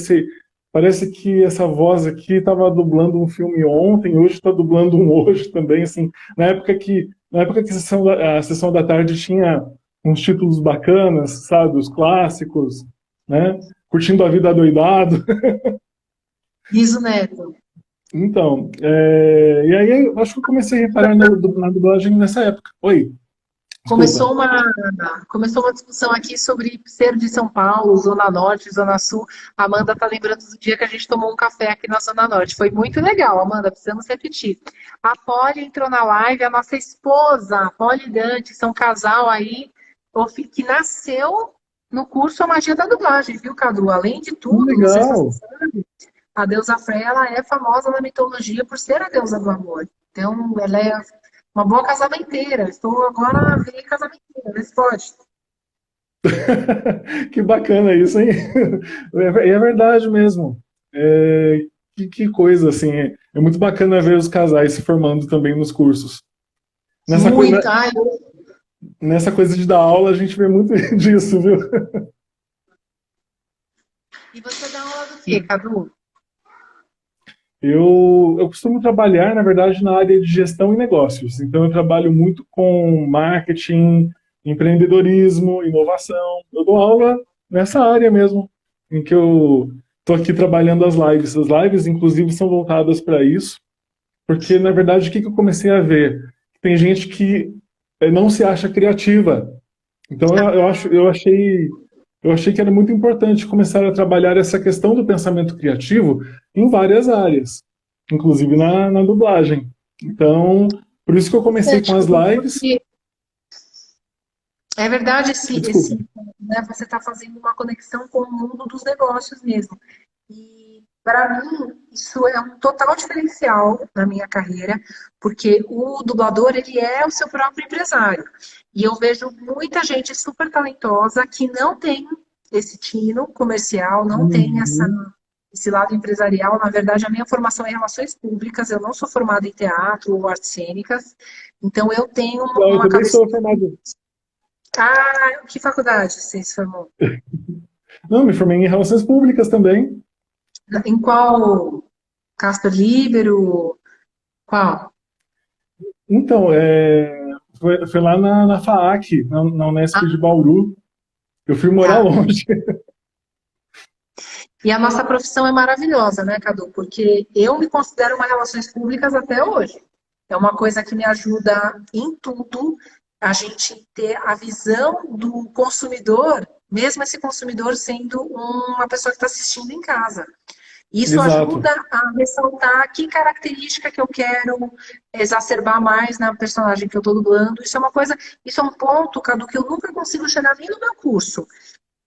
parece que essa voz aqui estava dublando um filme ontem, hoje está dublando um hoje também, assim, na época que a sessão da tarde tinha uns títulos bacanas, sabe, os clássicos, né? Curtindo a vida adoidado. Isso, Neto. Então, e aí eu acho que eu comecei a reparar na dublagem nessa época. Oi, desculpa. Começou uma discussão aqui sobre ser de São Paulo, Zona Norte, Zona Sul. A Amanda tá lembrando do dia que a gente tomou um café aqui na Zona Norte. Foi muito legal, Amanda, precisamos repetir. A Polly entrou na live, a nossa esposa, a Polly Dante, são um casal aí que nasceu no curso A Magia da Dublagem, viu, Cadu? Além de tudo, não sei se você Legal. sabe, a deusa Freya, ela é famosa na mitologia por ser a deusa do amor. Então, ela é uma boa casamenteira. Estou agora a ver casamenteira, vê se pode. Que bacana isso, hein? É verdade mesmo. Que coisa, assim. É muito bacana ver os casais se formando também nos cursos. Muito. Ai, Nessa coisa de dar aula, a gente vê muito disso, viu? e você dá aula do quê, Cadu? Eu costumo trabalhar, na verdade, na área de gestão e negócios. Então, eu trabalho muito com marketing, empreendedorismo, inovação. Eu dou aula nessa área mesmo, em que eu estou aqui trabalhando as lives. As lives, inclusive, são voltadas para isso, porque, na verdade, o que eu comecei a ver? Tem gente que não se acha criativa. Então, eu achei que era muito importante começar a trabalhar essa questão do pensamento criativo em várias áreas, inclusive na dublagem. Então, por isso que eu comecei com as lives. É verdade, Desculpa. né, você está fazendo uma conexão com o mundo dos negócios mesmo. E, para mim, isso é um total diferencial na minha carreira, porque o dublador, ele é o seu próprio empresário. E eu vejo muita gente super talentosa que não tem esse tino comercial, não tem Uhum. esse lado empresarial. Na verdade, a minha formação é em relações públicas, eu não sou formada em teatro ou artes cênicas, então eu tenho Eu uma também cabeça. sou formado. Ah, que faculdade você se formou? Não, me formei em relações públicas também. Em qual? Casper Libero? Qual? Então, foi lá na FAAC, na Unesp Ah, de Bauru. Eu fui morar tá. longe. E a nossa profissão é maravilhosa, né, Cadu? Porque eu me considero uma relações públicas até hoje. É uma coisa que me ajuda em tudo, a gente ter a visão do consumidor, mesmo esse consumidor sendo uma pessoa que está assistindo em casa. Isso Exato. ajuda a ressaltar que característica que eu quero exacerbar mais na personagem que eu estou dublando. Isso é uma coisa, isso é um ponto, Cadu, que eu nunca consigo chegar nem no meu curso.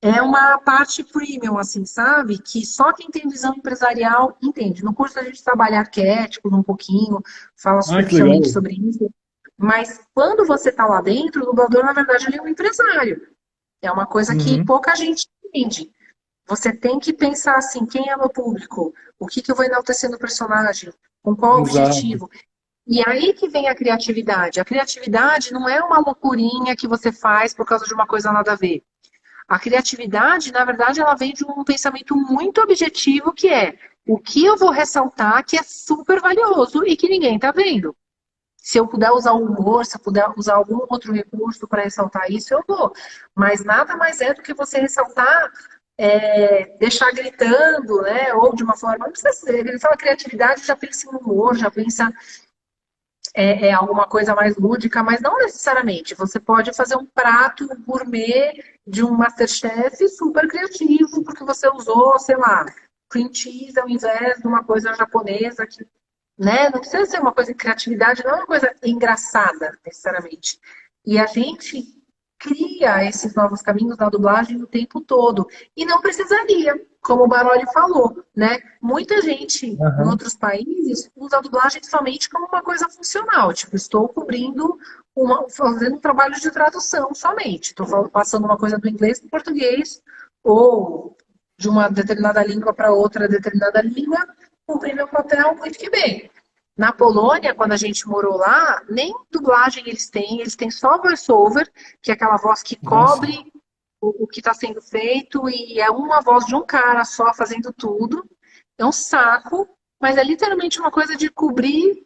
É uma parte premium, assim, sabe? Que só quem tem visão empresarial entende. No curso a gente trabalha arquétipos um pouquinho, fala Ah, que legal. superficialmente sobre isso. Mas quando você está lá dentro, o dublador, na verdade, ele é um empresário. É uma coisa que Uhum. pouca gente entende. Você tem que pensar assim, quem é meu público? O que, que eu vou enaltecer no personagem? Com qual Exato. objetivo? E aí que vem a criatividade. A criatividade não é uma loucurinha que você faz por causa de uma coisa nada a ver. A criatividade, na verdade, ela vem de um pensamento muito objetivo, que é o que eu vou ressaltar que é super valioso e que ninguém está vendo. Se eu puder usar o humor, se eu puder usar algum outro recurso para ressaltar isso, eu vou. Mas nada mais é do que você ressaltar, deixar gritando, né? Ou de uma forma. Não precisa ser. Ele fala criatividade, já pensa em humor, já pensa alguma coisa mais lúdica, mas não necessariamente. Você pode fazer um prato gourmet de um MasterChef super criativo, porque você usou, sei lá, cream cheese ao invés de uma coisa japonesa que, né? Não precisa ser uma coisa de criatividade, não é uma coisa engraçada, necessariamente. E a gente cria esses novos caminhos na dublagem o tempo todo. E não precisaria, como o Baroli falou, né? Muita gente em Aham. outros países usa a dublagem somente como uma coisa funcional. Tipo, estou cobrindo, fazendo um trabalho de tradução somente. Estou passando uma coisa do inglês para o português, ou de uma determinada língua para outra determinada língua, cumprir meu papel muito que bem. Na Polônia, quando a gente morou lá, nem dublagem eles têm só voice-over, que é aquela voz que Nossa. cobre o que está sendo feito, e é uma voz de um cara só fazendo tudo. É um saco, mas é literalmente uma coisa de cobrir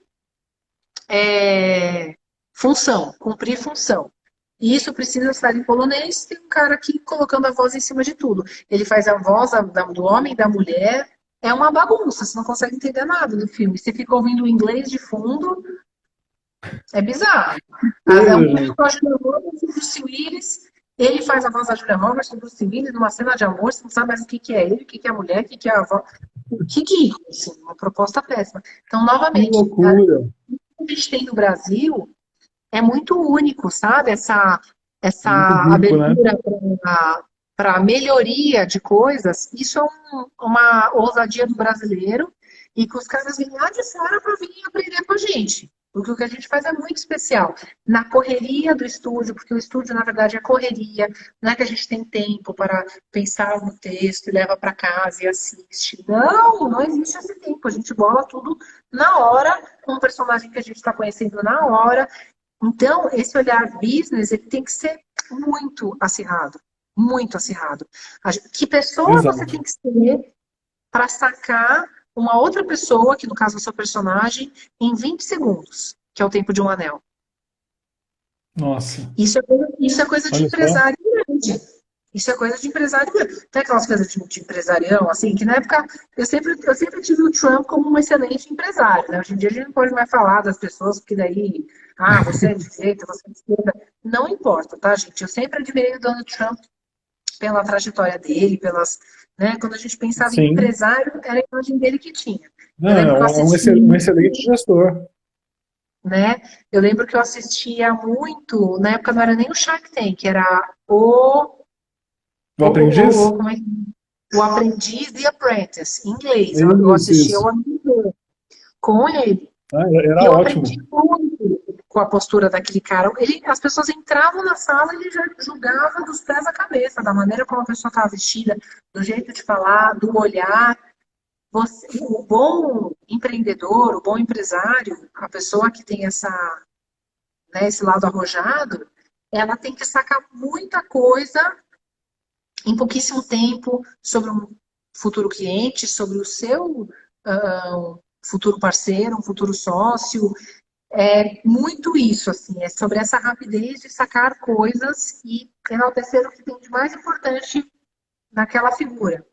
função, cumprir função. E isso precisa estar em polonês, tem um cara aqui colocando a voz em cima de tudo. Ele faz a voz do homem, da mulher, é uma bagunça, você não consegue entender nada do filme. Você fica ouvindo o inglês de fundo, é bizarro. É um Coisa, filme com gente. a Julia Roberts e o Bruce Willis. Ele faz a voz da Julia Roberts e do Bruce Willis numa cena de amor. Você não sabe mais o que, que é ele, o que, que é a mulher, o que, que é a voz. O que que é isso? Uma proposta péssima. Então, Que novamente, loucura. o que a gente tem no Brasil é muito único, sabe? Essa Muito rico, né? abertura para melhoria de coisas, isso é uma ousadia do brasileiro e que os caras vêm lá de fora para vir aprender com a gente. Porque o que a gente faz é muito especial. Na correria do estúdio, porque o estúdio, na verdade, é correria, não é que a gente tem tempo para pensar no texto e leva para casa e assiste. Não, não existe esse tempo. A gente bola tudo na hora, com um personagem que a gente está conhecendo na hora. Então, esse olhar business, ele tem que ser muito acirrado. Muito acirrado. Que pessoa você Exato. tem que ser para sacar uma outra pessoa, que no caso é o seu personagem, em 20 segundos, que é o tempo de um anel. Nossa. Isso é coisa de Olha só. empresário grande. Isso é coisa de empresário grande. Tem aquelas coisas de empresarião, assim, que na época eu sempre tive o Trump como um excelente empresário. Né? Hoje em dia a gente não pode mais falar das pessoas, porque daí, você é de direita, você é de esquerda. Não importa, tá, gente? Eu sempre admirei o Donald Trump pela trajetória dele, né? Quando a gente pensava em Sim. empresário, era a imagem dele que tinha. Eu Não, lembro que eu é um assisti, um excelente gestor. né? Eu lembro que eu assistia muito, na época não era nem o Shark Tank, era O aprendiz? como é que... O Aprendiz The Apprentice, em inglês. Eu Isso, assistia o isso. ano inteiro com ele. Ah, E era eu aprendi ótimo. muito com a postura daquele cara. As pessoas entravam na sala e ele já julgava dos pés à cabeça, da maneira como a pessoa estava vestida, do jeito de falar, do olhar. O bom empreendedor, o bom empresário, a pessoa que tem esse lado arrojado, ela tem que sacar muita coisa em pouquíssimo tempo sobre um futuro cliente, sobre o seu futuro parceiro, um futuro sócio. É muito isso, assim, é sobre essa rapidez de sacar coisas e enaltecer o que tem de mais importante naquela figura.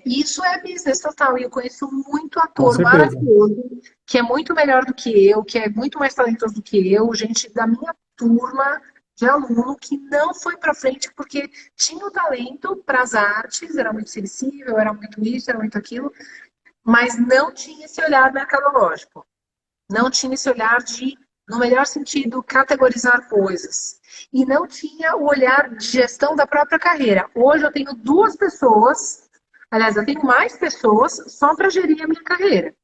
Isso é business total. E eu conheço muito Com ator certeza. maravilhoso, que é muito melhor do que eu, que é muito mais talentoso do que eu, gente da minha turma de aluno que não foi para frente porque tinha o talento para as artes, era muito sensível, era muito isso, era muito aquilo, mas não tinha esse olhar mercadológico. Não tinha esse olhar de, no melhor sentido, categorizar coisas. E não tinha o olhar de gestão da própria carreira. Hoje eu tenho duas pessoas, aliás, eu tenho mais pessoas só para gerir a minha carreira.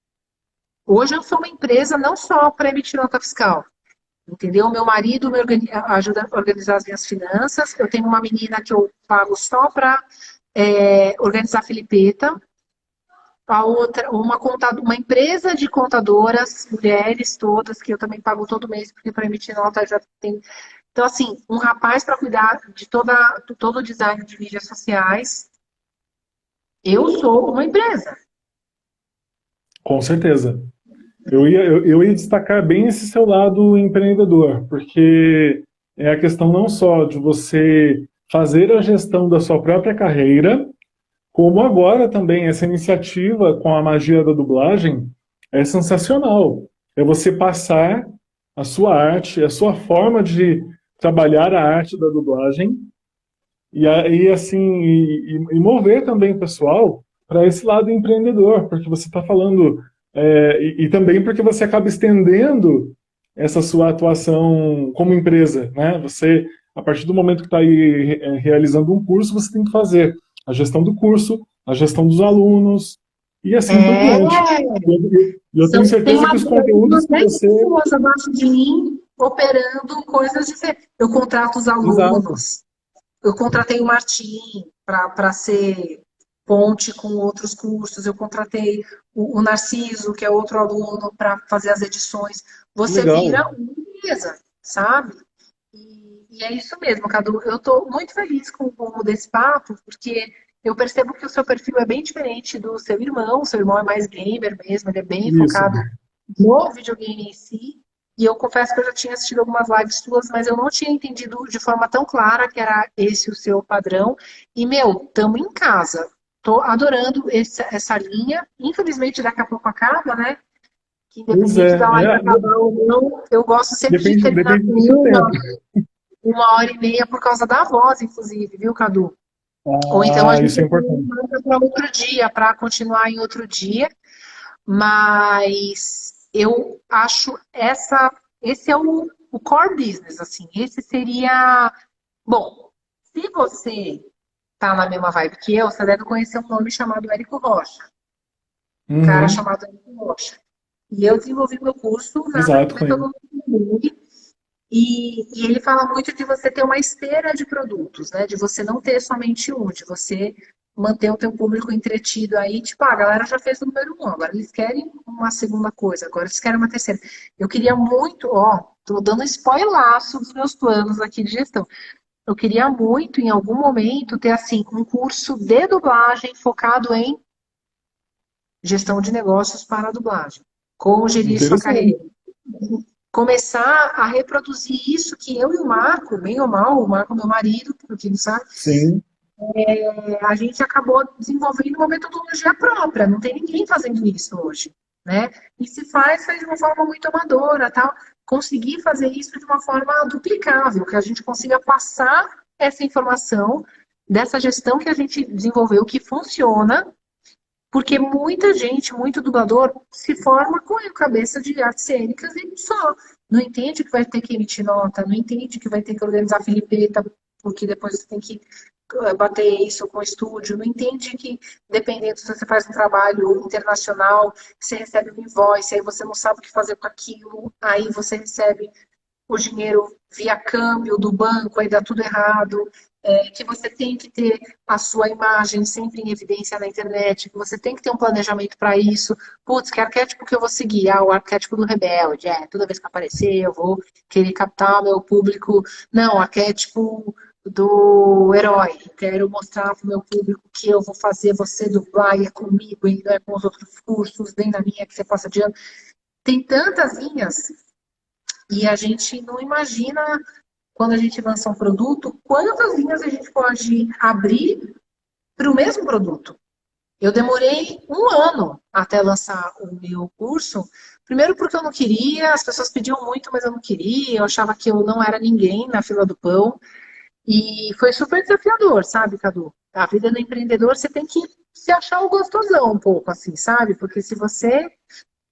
Hoje eu sou uma empresa não só para emitir nota fiscal, entendeu? Meu marido me ajuda a organizar as minhas finanças, eu tenho uma menina que eu pago só para organizar a Filipeta, a outra, uma empresa de contadoras, mulheres todas, que eu também pago todo mês, porque para emitir nota já tem. Então, assim, um rapaz para cuidar de todo o design de mídias sociais. Eu sou uma empresa. Com certeza. Eu ia destacar bem esse seu lado empreendedor, porque é a questão não só de você fazer a gestão da sua própria carreira, como agora também essa iniciativa com a magia da dublagem é sensacional. É você passar a sua arte, a sua forma de trabalhar a arte da dublagem e aí assim e mover também o pessoal para esse lado empreendedor, porque você está falando e também porque você acaba estendendo essa sua atuação como empresa, né? Você, a partir do momento que está aí realizando um curso, você tem que fazer a gestão do curso, a gestão dos alunos e assim por diante. É, Eu tenho tem certeza que os conteúdos umas que 10 você... pessoas abaixo de mim operando coisas diferentes. Eu contrato os Exato. alunos, eu contratei o Martim para ser ponte com outros cursos, eu contratei o Narciso, que é outro aluno, para fazer as edições. Você Legal. vira uma empresa, sabe? E é isso mesmo, Cadu. Eu estou muito feliz com o rumo desse papo, porque eu percebo que o seu perfil é bem diferente do seu irmão. Seu irmão é mais gamer mesmo, ele é bem Isso. focado no videogame em si. E eu confesso que eu já tinha assistido algumas lives suas, mas eu não tinha entendido de forma tão clara que era esse o seu padrão. E, meu, estamos em casa. Tô adorando essa linha. Infelizmente, daqui a pouco acaba, né? Que Pois independente da live acabar ou não, eu gosto sempre de terminar depende com do seu tempo. uma hora e meia por causa da voz, inclusive, viu, Cadu? Ou então a Ah, gente isso é importante. marca para outro dia, para continuar em outro dia. Mas eu acho esse é o core business, assim. Esse seria. Bom, se você tá na mesma vibe que eu, você deve conhecer um nome chamado Érico Rocha. Um cara Uhum. chamado Érico Rocha. E eu desenvolvi meu curso na Exato, conheço. metodologia Moodle. E ele fala muito de você ter uma esteira de produtos, né? De você não ter somente um, de você manter o teu público entretido aí, tipo, a galera já fez o número um, agora eles querem uma segunda coisa, agora eles querem uma terceira. Eu queria muito, ó, tô dando spoilaço dos meus planos aqui de gestão. Eu queria muito, em algum momento, ter, assim, um curso de dublagem focado em gestão de negócios para a dublagem. Como gerir sua Interessante. carreira, começar a reproduzir isso que eu e o Marco, bem ou mal, o Marco é meu marido, porque não sabe, Sim, a gente acabou desenvolvendo uma metodologia própria, não tem ninguém fazendo isso hoje, né? E se faz de uma forma muito amadora, tal. Conseguir fazer isso de uma forma duplicável, que a gente consiga passar essa informação dessa gestão que a gente desenvolveu, que funciona, porque muita gente, muito dublador, se forma com a cabeça de artes cênicas e só. Não entende que vai ter que emitir nota, não entende que vai ter que organizar filipeta, porque depois você tem que bater isso com o estúdio, não entende que, dependendo se você faz um trabalho internacional, você recebe um invoice, aí você não sabe o que fazer com aquilo, aí você recebe o dinheiro via câmbio do banco, aí dá tudo errado, que você tem que ter a sua imagem sempre em evidência na internet, que você tem que ter um planejamento para isso. Putz, que arquétipo que eu vou seguir? Ah, o arquétipo do rebelde. Toda vez que aparecer, eu vou querer captar o meu público. Não, arquétipo do herói. Quero mostrar para o meu público que eu vou fazer você dublar e é comigo, e não é com os outros cursos, nem na minha que você passa de ano. Tem tantas linhas e a gente não imagina, quando a gente lança um produto, quantas linhas a gente pode abrir para o mesmo produto. Eu demorei um ano até lançar o meu curso. Primeiro porque eu não queria, as pessoas pediam muito, mas eu não queria. Eu achava que eu não era ninguém na fila do pão. E foi super desafiador, sabe, Cadu? A vida do empreendedor, você tem que se achar o gostosão um pouco, assim, sabe? Porque se você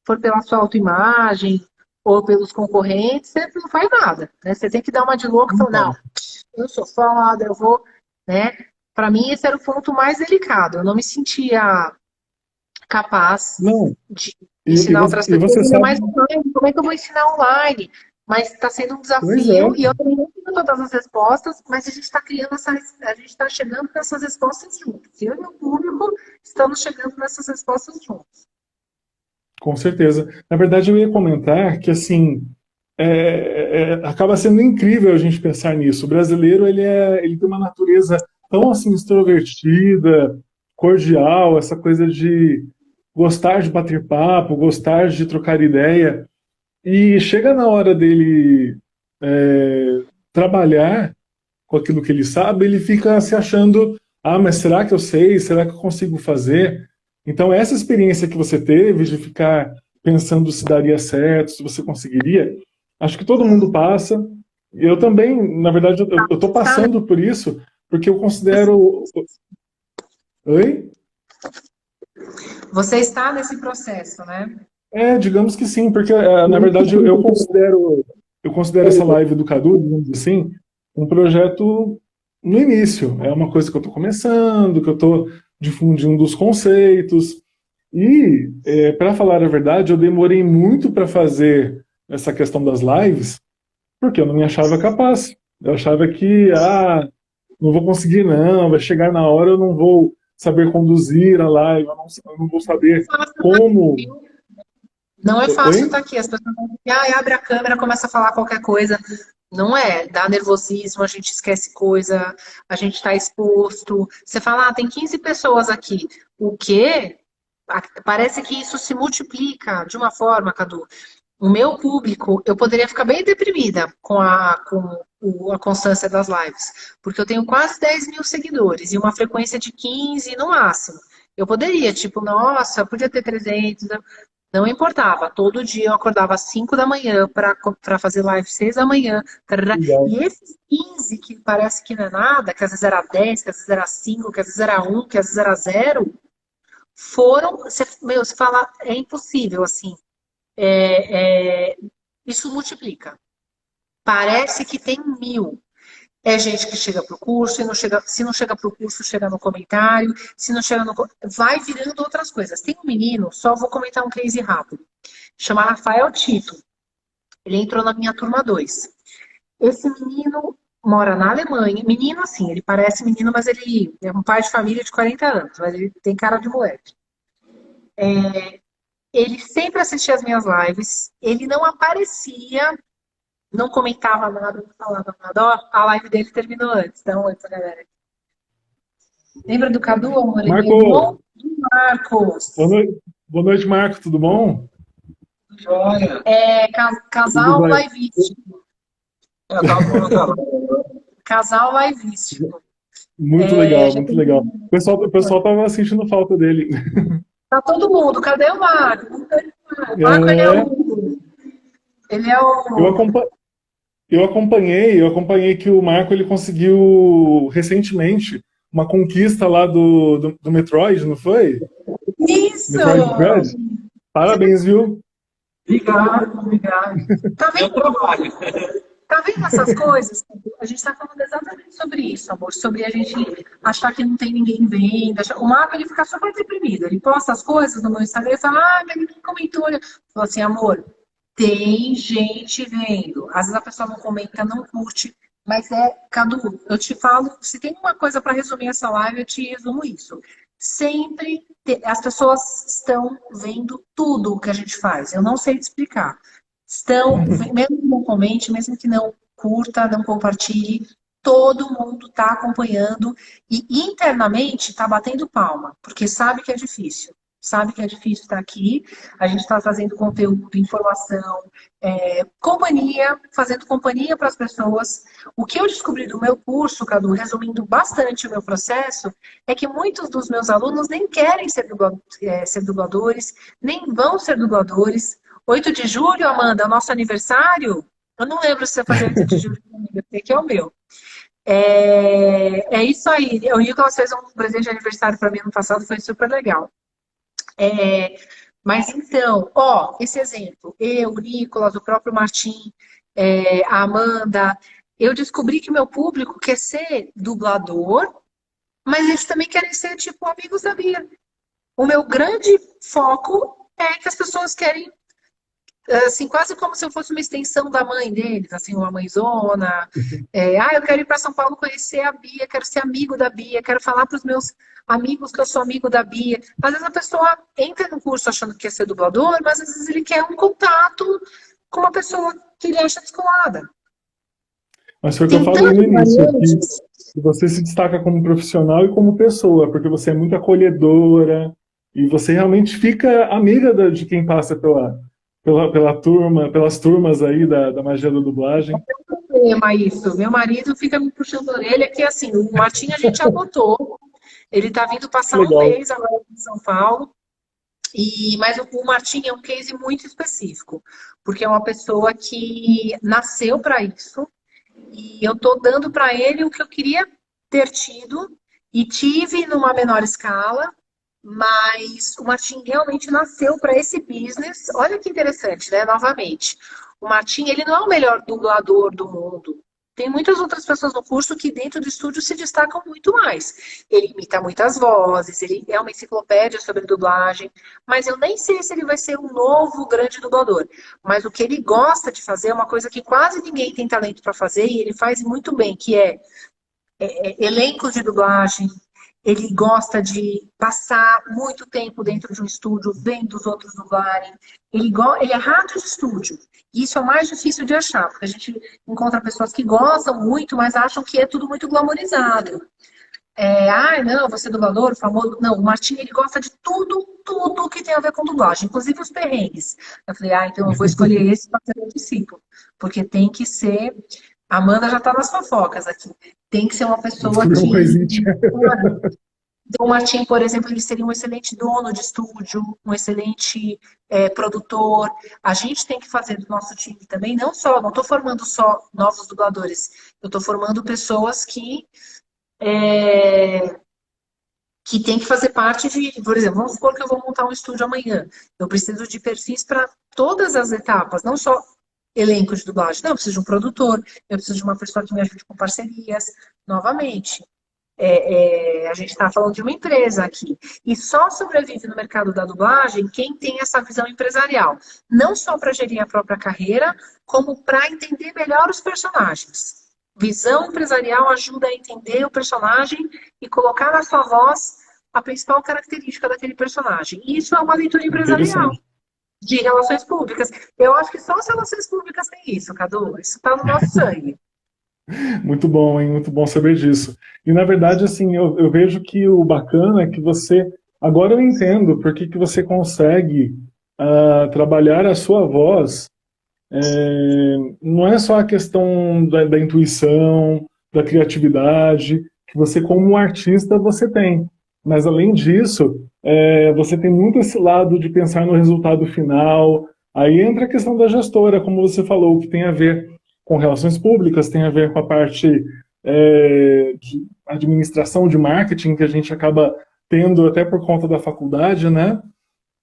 for pela sua autoimagem ou pelos concorrentes, você não faz nada, né? Você tem que dar uma de louco e falar, não, Então, eu sou foda, eu vou, né? Para mim, esse era o ponto mais delicado. Eu não me sentia capaz não, de e ensinar outras e pessoas, você ainda sabe, mais online. Como é que eu vou ensinar online? Mas está sendo um pois desafio é, e eu também não tenho todas as respostas, mas a gente está criando a gente está chegando nessas respostas juntos. Eu e o público estamos chegando nessas respostas juntos. com certeza. Na verdade, eu ia comentar que, assim, acaba sendo incrível a gente pensar nisso. O brasileiro, ele tem uma natureza tão, assim, extrovertida, cordial, essa coisa de gostar de bater papo, gostar de trocar ideia. E chega na hora dele trabalhar com aquilo que ele sabe, ele fica se achando, ah, mas será que eu sei? Será que eu consigo fazer? Então, essa experiência que você teve de ficar pensando se daria certo, se você conseguiria, acho que todo mundo passa. Eu também, na verdade, eu estou Tá, né? passando por isso, porque eu considero. Oi? Você está nesse processo, né? Digamos que sim, porque na verdade eu considero essa live do Cadu, digamos assim, um projeto no início. É uma coisa que eu estou começando, que eu estou difundindo os conceitos. E, para falar a verdade, eu demorei muito para fazer essa questão das lives, porque eu não me achava capaz. Eu achava que, não vou conseguir não, vai chegar na hora eu não vou saber conduzir a live, eu não vou saber como. Não é fácil estar Oi? aqui. As pessoas vão dizer, abre a câmera, começa a falar qualquer coisa. Não é, dá nervosismo, a gente esquece coisa, a gente está exposto. Você fala, tem 15 pessoas aqui. O quê? Parece que isso se multiplica de uma forma, Cadu. O meu público, eu poderia ficar bem deprimida com a constância das lives, porque eu tenho quase 10 mil seguidores e uma frequência de 15 no máximo. Eu poderia, tipo, nossa, podia ter 300, não importava. Todo dia eu acordava às 5 da manhã para fazer live 6 da manhã. Tarará. Legal. E esses 15 que parece que não é nada, que às vezes era 10, que às vezes era 5, que às vezes era um, que às vezes era zero, foram. Você fala, é impossível, assim. Isso multiplica. Parece que tem 1000. É gente que chega para o curso e não chega, se não chega para o curso, chega no comentário, se não chega no. Vai virando outras coisas. Tem um menino, só vou comentar um case rápido, chama Rafael Tito. Ele entrou na minha turma 2. Esse menino mora na Alemanha. Menino, assim, ele parece menino, mas ele é um pai de família de 40 anos, mas ele tem cara de moleque. Ele sempre assistia as minhas lives, ele não aparecia, não comentava nada, não falava nada. Ó, a live dele terminou antes. Então, oi pra galera. Lembra do Cadu, amor? Ele é irmão Marco, do Marcos. boa noite, Marco, tudo bom? Joia. Tudo Casal bem. livístico. Eu tava comentando. Casal livístico. Muito É, legal, já muito tem... legal. O pessoal tava sentindo falta dele. Tá todo mundo. Cadê o Marco? O Marco, É, ele é eu, o... acompa- eu acompanhei que o Marco ele conseguiu recentemente uma conquista lá do Metroid, não foi? Isso! Metroid Dread. Parabéns, viu? Obrigado, obrigado. Tá Meu vendo? trabalho. Tá vendo essas coisas? A gente tá falando exatamente sobre isso, amor. Sobre a gente achar que não tem ninguém vendo. O Marco, ele fica super deprimido. Ele posta as coisas no meu Instagram e fala, mas ninguém comentou. Eu falo assim, amor, tem gente vendo. Às vezes a pessoa não comenta, não curte. Mas Cadu, eu te falo, se tem uma coisa para resumir essa live, eu te resumo isso. Sempre as pessoas estão vendo tudo o que a gente faz. Eu não sei te explicar. Estão, mesmo que não comente, mesmo que não curta, não compartilhe, todo mundo está acompanhando e internamente está batendo palma, porque sabe que é difícil. sabe que é difícil estar aqui. A gente está fazendo conteúdo, informação, companhia, fazendo companhia para as pessoas. O que eu descobri do meu curso, Cadu, resumindo bastante o meu processo, é que muitos dos meus alunos nem querem ser dubladores, nem vão ser dubladores. 8 de julho, Amanda, nosso aniversário. Eu não lembro se você fazia 8 de julho comigo, eu sei que é o meu. É isso aí. O Nicolas fez um presente de aniversário para mim no passado, foi super legal. Mas então, esse exemplo, eu, o Nicolas, o próprio Martim, a Amanda, eu descobri que meu público quer ser dublador, mas eles também querem ser, tipo, amigos da Bia. O meu grande foco é que as pessoas querem, assim, quase como se eu fosse uma extensão da mãe deles, assim, uma mãezona. Eu quero ir para São Paulo conhecer a Bia, quero ser amigo da Bia, quero falar para os meus amigos que eu sou amigo da Bia. Às vezes a pessoa entra no curso achando que quer ser dublador, mas às vezes ele quer um contato com uma pessoa que ele acha descolada. Mas foi o que eu falei no início, que você se destaca como profissional e como pessoa, porque você é muito acolhedora e você realmente fica amiga de quem passa pela turma, pelas turmas aí da magia da dublagem. Problema isso. Meu marido fica me puxando a orelha que, assim, o Martim a gente adotou. Ele tá vindo passar um mês agora em São Paulo. Mas o Martim é um case muito específico, porque é uma pessoa que nasceu para isso. E eu tô dando para ele o que eu queria ter tido e tive numa menor escala. Mas o Martim realmente nasceu para esse business. Olha que interessante, né? Novamente, o Martim, ele não é o melhor dublador do mundo. Tem muitas outras pessoas no curso que dentro do estúdio se destacam muito mais. Ele imita muitas vozes, ele é uma enciclopédia sobre dublagem, mas eu nem sei se ele vai ser um novo grande dublador. Mas o que ele gosta de fazer é uma coisa que quase ninguém tem talento para fazer e ele faz muito bem, que é elencos de dublagem. Ele gosta de passar muito tempo dentro de um estúdio, vendo os outros dublarem. Ele é rato de estúdio. E isso é o mais difícil de achar, porque a gente encontra pessoas que gostam muito, mas acham que é tudo muito glamorizado. Não, você é dublador, famoso. Não, o Martim, ele gosta de tudo que tem a ver com dublagem, inclusive os perrengues. Eu falei, então eu vou escolher esse para ser meu discípulo, porque tem que ser... A Amanda já está nas fofocas aqui. Tem que ser uma pessoa que... Então, o Martim, por exemplo, ele seria um excelente dono de estúdio, um excelente produtor. A gente tem que fazer do nosso time também, não estou formando só novos dubladores, eu estou formando pessoas que tem que fazer parte de, por exemplo, vamos supor que eu vou montar um estúdio amanhã. Eu preciso de perfis para todas as etapas, não só elenco de dublagem. Não, eu preciso de um produtor, eu preciso de uma pessoa que me ajude com parcerias. Novamente, a gente está falando de uma empresa aqui. E só sobrevive no mercado da dublagem quem tem essa visão empresarial. Não só para gerir a própria carreira, como para entender melhor os personagens. Visão empresarial ajuda a entender o personagem e colocar na sua voz a principal característica daquele personagem. E isso é uma leitura empresarial de relações públicas. Eu acho que só as relações públicas têm isso, Cadu. Isso está no nosso sangue. Muito bom, hein? Muito bom saber disso. E, na verdade, assim, eu vejo que o bacana é que você... Agora eu entendo por que você consegue trabalhar a sua voz. Não é só a questão da intuição, da criatividade, que você, como artista, você tem. Mas, além disso, você tem muito esse lado de pensar no resultado final. Aí entra a questão da gestora, como você falou, que tem a ver com relações públicas, tem a ver com a parte de administração, de marketing, que a gente acaba tendo até por conta da faculdade, né?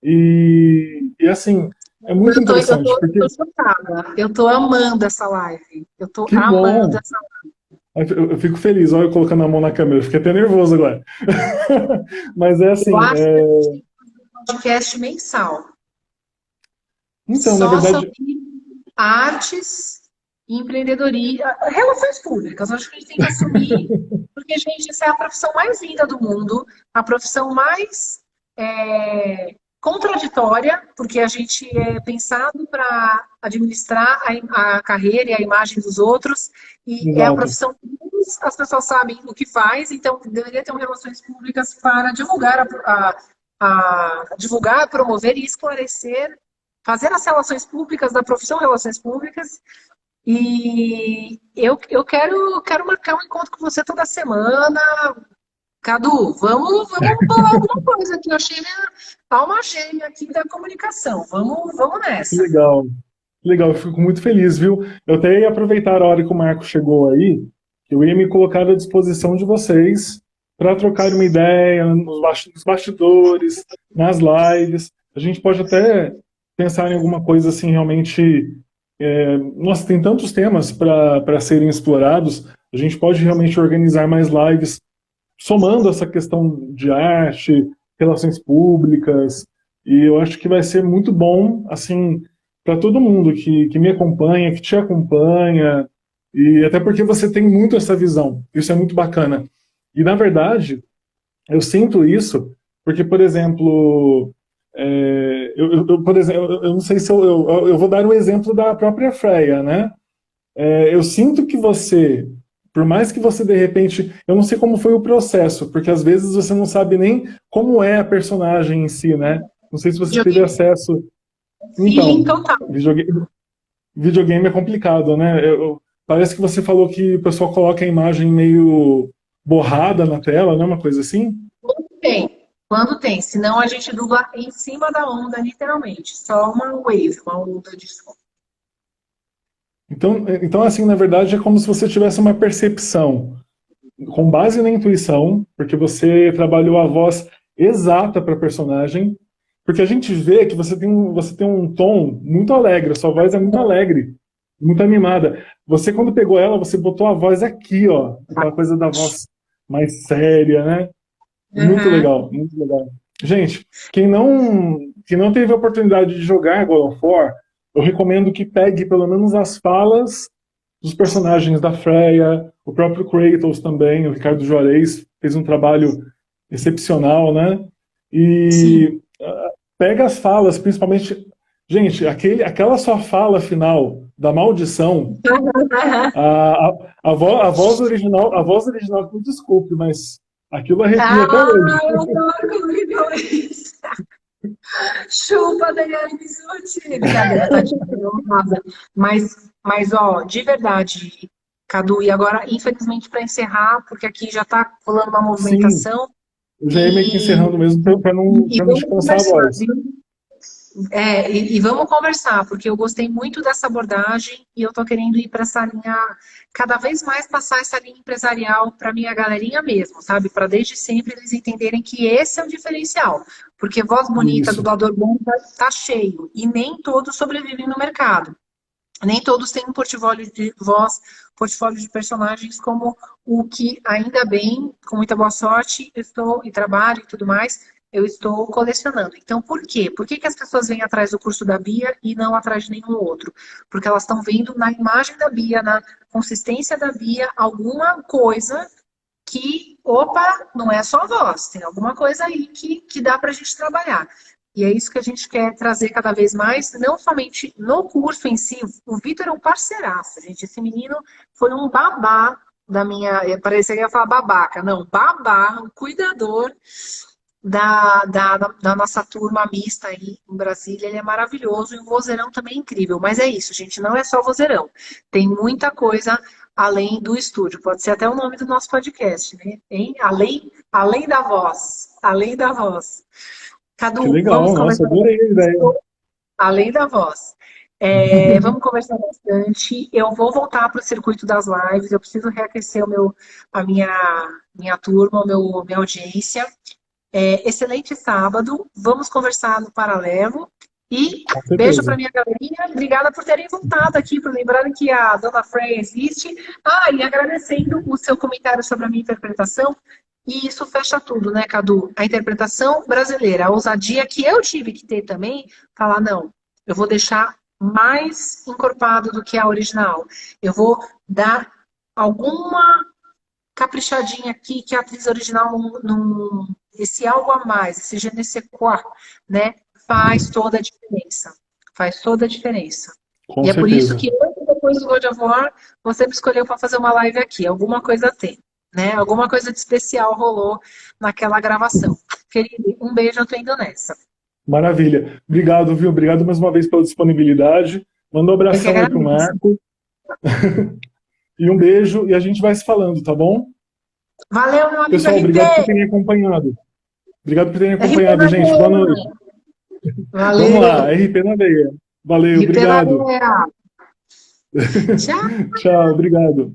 E assim, é muito interessante. Eu tô chocada. Eu tô amando essa live. Eu tô que amando bom. essa live. Eu fico feliz, olha eu colocando a mão na câmera, eu fiquei até nervoso agora. Mas é assim... Eu acho que a gente tem que fazer um podcast mensal. Então, só na verdade... sobre artes e empreendedorismo, relações públicas. Acho que a gente tem que assumir, porque, gente, essa é a profissão mais linda do mundo, a profissão mais contraditória, porque a gente é pensado para administrar a carreira e a imagem dos outros, e Exato. É a profissão que as pessoas sabem o que faz, então deveria ter relações públicas para divulgar a divulgar, promover e esclarecer, fazer as relações públicas da profissão Relações Públicas. E eu quero marcar um encontro com você toda semana. Cadu, vamos falar alguma coisa aqui. Eu achei minha alma gêmea aqui da comunicação. Vamos Que nessa. legal. Que legal, eu fico muito feliz, viu? Eu até ia aproveitar a hora que o Marco chegou aí, que eu ia me colocar à disposição de vocês para trocar uma ideia nos bastidores, nas lives. A gente pode até pensar em alguma coisa assim, realmente. Nossa, tem tantos temas para serem explorados. A gente pode realmente organizar mais lives somando essa questão de arte, relações públicas, e eu acho que vai ser muito bom, assim, para todo mundo que me acompanha, que te acompanha, e até porque você tem muito essa visão, isso é muito bacana. E, na verdade, eu sinto isso porque, por exemplo, por exemplo, eu não sei se eu vou dar um exemplo da própria Freia, né? Eu sinto que você, por mais que você de repente, eu não sei como foi o processo, porque às vezes você não sabe nem como é a personagem em si, né? Não sei se você teve Videogame. acesso. Sim, Então, total. videogame é complicado, né? Parece que você falou que o pessoal coloca a imagem meio borrada na tela, não é uma coisa assim? Quando tem. Senão a gente dubla em cima da onda, literalmente. Só uma wave, uma onda de som. Então, assim, na verdade, é como se você tivesse uma percepção com base na intuição, porque você trabalhou a voz exata para a personagem, porque a gente vê que você tem um tom muito alegre, a sua voz é muito alegre, muito animada. Você, quando pegou ela, você botou a voz aqui, ó, aquela coisa da voz mais séria, né? Muito Uhum. legal, muito legal. Gente, quem não teve a oportunidade de jogar God of War, eu recomendo que pegue pelo menos as falas dos personagens da Freya, o próprio Kratos também, o Ricardo Juarez fez um trabalho excepcional, né? Sim. E pega as falas, principalmente, gente, aquela sua fala final da maldição, a voz original, me desculpe, mas aquilo arrepia até hoje. Eu adoro quando ele fala isso. Chupa, Daniela Misucci. Brincadeira, tadinha, rosa. Ó, de verdade, Cadu, e agora, infelizmente, para encerrar, porque aqui já está rolando uma Sim, movimentação, eu já ia meio que e, encerrando mesmo para e não vamos te cansar a conversar, voz. viu? E vamos conversar, porque eu gostei muito dessa abordagem e eu estou querendo ir para essa linha, cada vez mais passar essa linha empresarial para minha galerinha mesmo, sabe? Para desde sempre eles entenderem que esse é o diferencial. Porque voz bonita, Isso, dublador bom, tá cheio. E nem todos sobrevivem no mercado. Nem todos têm um portfólio de voz, portfólio de personagens como o que, ainda bem, com muita boa sorte, eu estou e trabalho e tudo mais, eu estou colecionando. Então, por quê? Por que as pessoas vêm atrás do curso da Bia e não atrás de nenhum outro? Porque elas estão vendo na imagem da Bia, na consistência da Bia, alguma coisa que, opa, não é só voz, tem alguma coisa aí que dá para a gente trabalhar. E é isso que a gente quer trazer cada vez mais, não somente no curso em si. O Vitor é um parceiraço, gente. Esse menino foi um babá da minha. Parecia que ia falar babaca. Não, babá, um cuidador da nossa turma mista aí em Brasília. Ele é maravilhoso e o vozeirão também é incrível. Mas é isso, gente. Não é só vozeirão. Tem muita coisa além do estúdio. Pode ser até o nome do nosso podcast, né? Hein? Além da voz. Além da voz. que Cadu, vamos legal, nossa, conversar adorei a ideia. além da voz. Vamos conversar bastante. Eu vou voltar para o circuito das lives. Eu preciso reaquecer a minha turma, minha audiência. Excelente sábado. Vamos conversar no paralelo. E Com beijo para certeza. minha galerinha. Obrigada por terem voltado aqui, por lembrarem que a Dona Freya existe. E agradecendo o seu comentário sobre a minha interpretação. E isso fecha tudo, né, Cadu? A interpretação brasileira, a ousadia que eu tive que ter também, falar, não, eu vou deixar mais encorpado do que a original. Eu vou dar alguma caprichadinha aqui que a atriz original esse algo a mais, esse je ne sais quoi, né? Faz toda a diferença. Faz toda a diferença. Com E é por isso certeza. que depois do God of War, você me escolheu para fazer uma live aqui. Alguma coisa tem, né? Alguma coisa de especial rolou naquela gravação. Querido, um beijo, eu tô indo nessa. Maravilha. Obrigado, viu? Obrigado mais uma vez pela disponibilidade. Manda um Eu que abração aí pro agradeço. Marco. E um beijo, e a gente vai se falando, tá bom? Valeu, meu amigo Pessoal, obrigado por RP. terem acompanhado. Obrigado por terem RP acompanhado, na gente. Boa noite. veia. Vamos lá, Valeu. RP na veia. Valeu, RP na obrigado. veia. Tchau. Tchau, obrigado.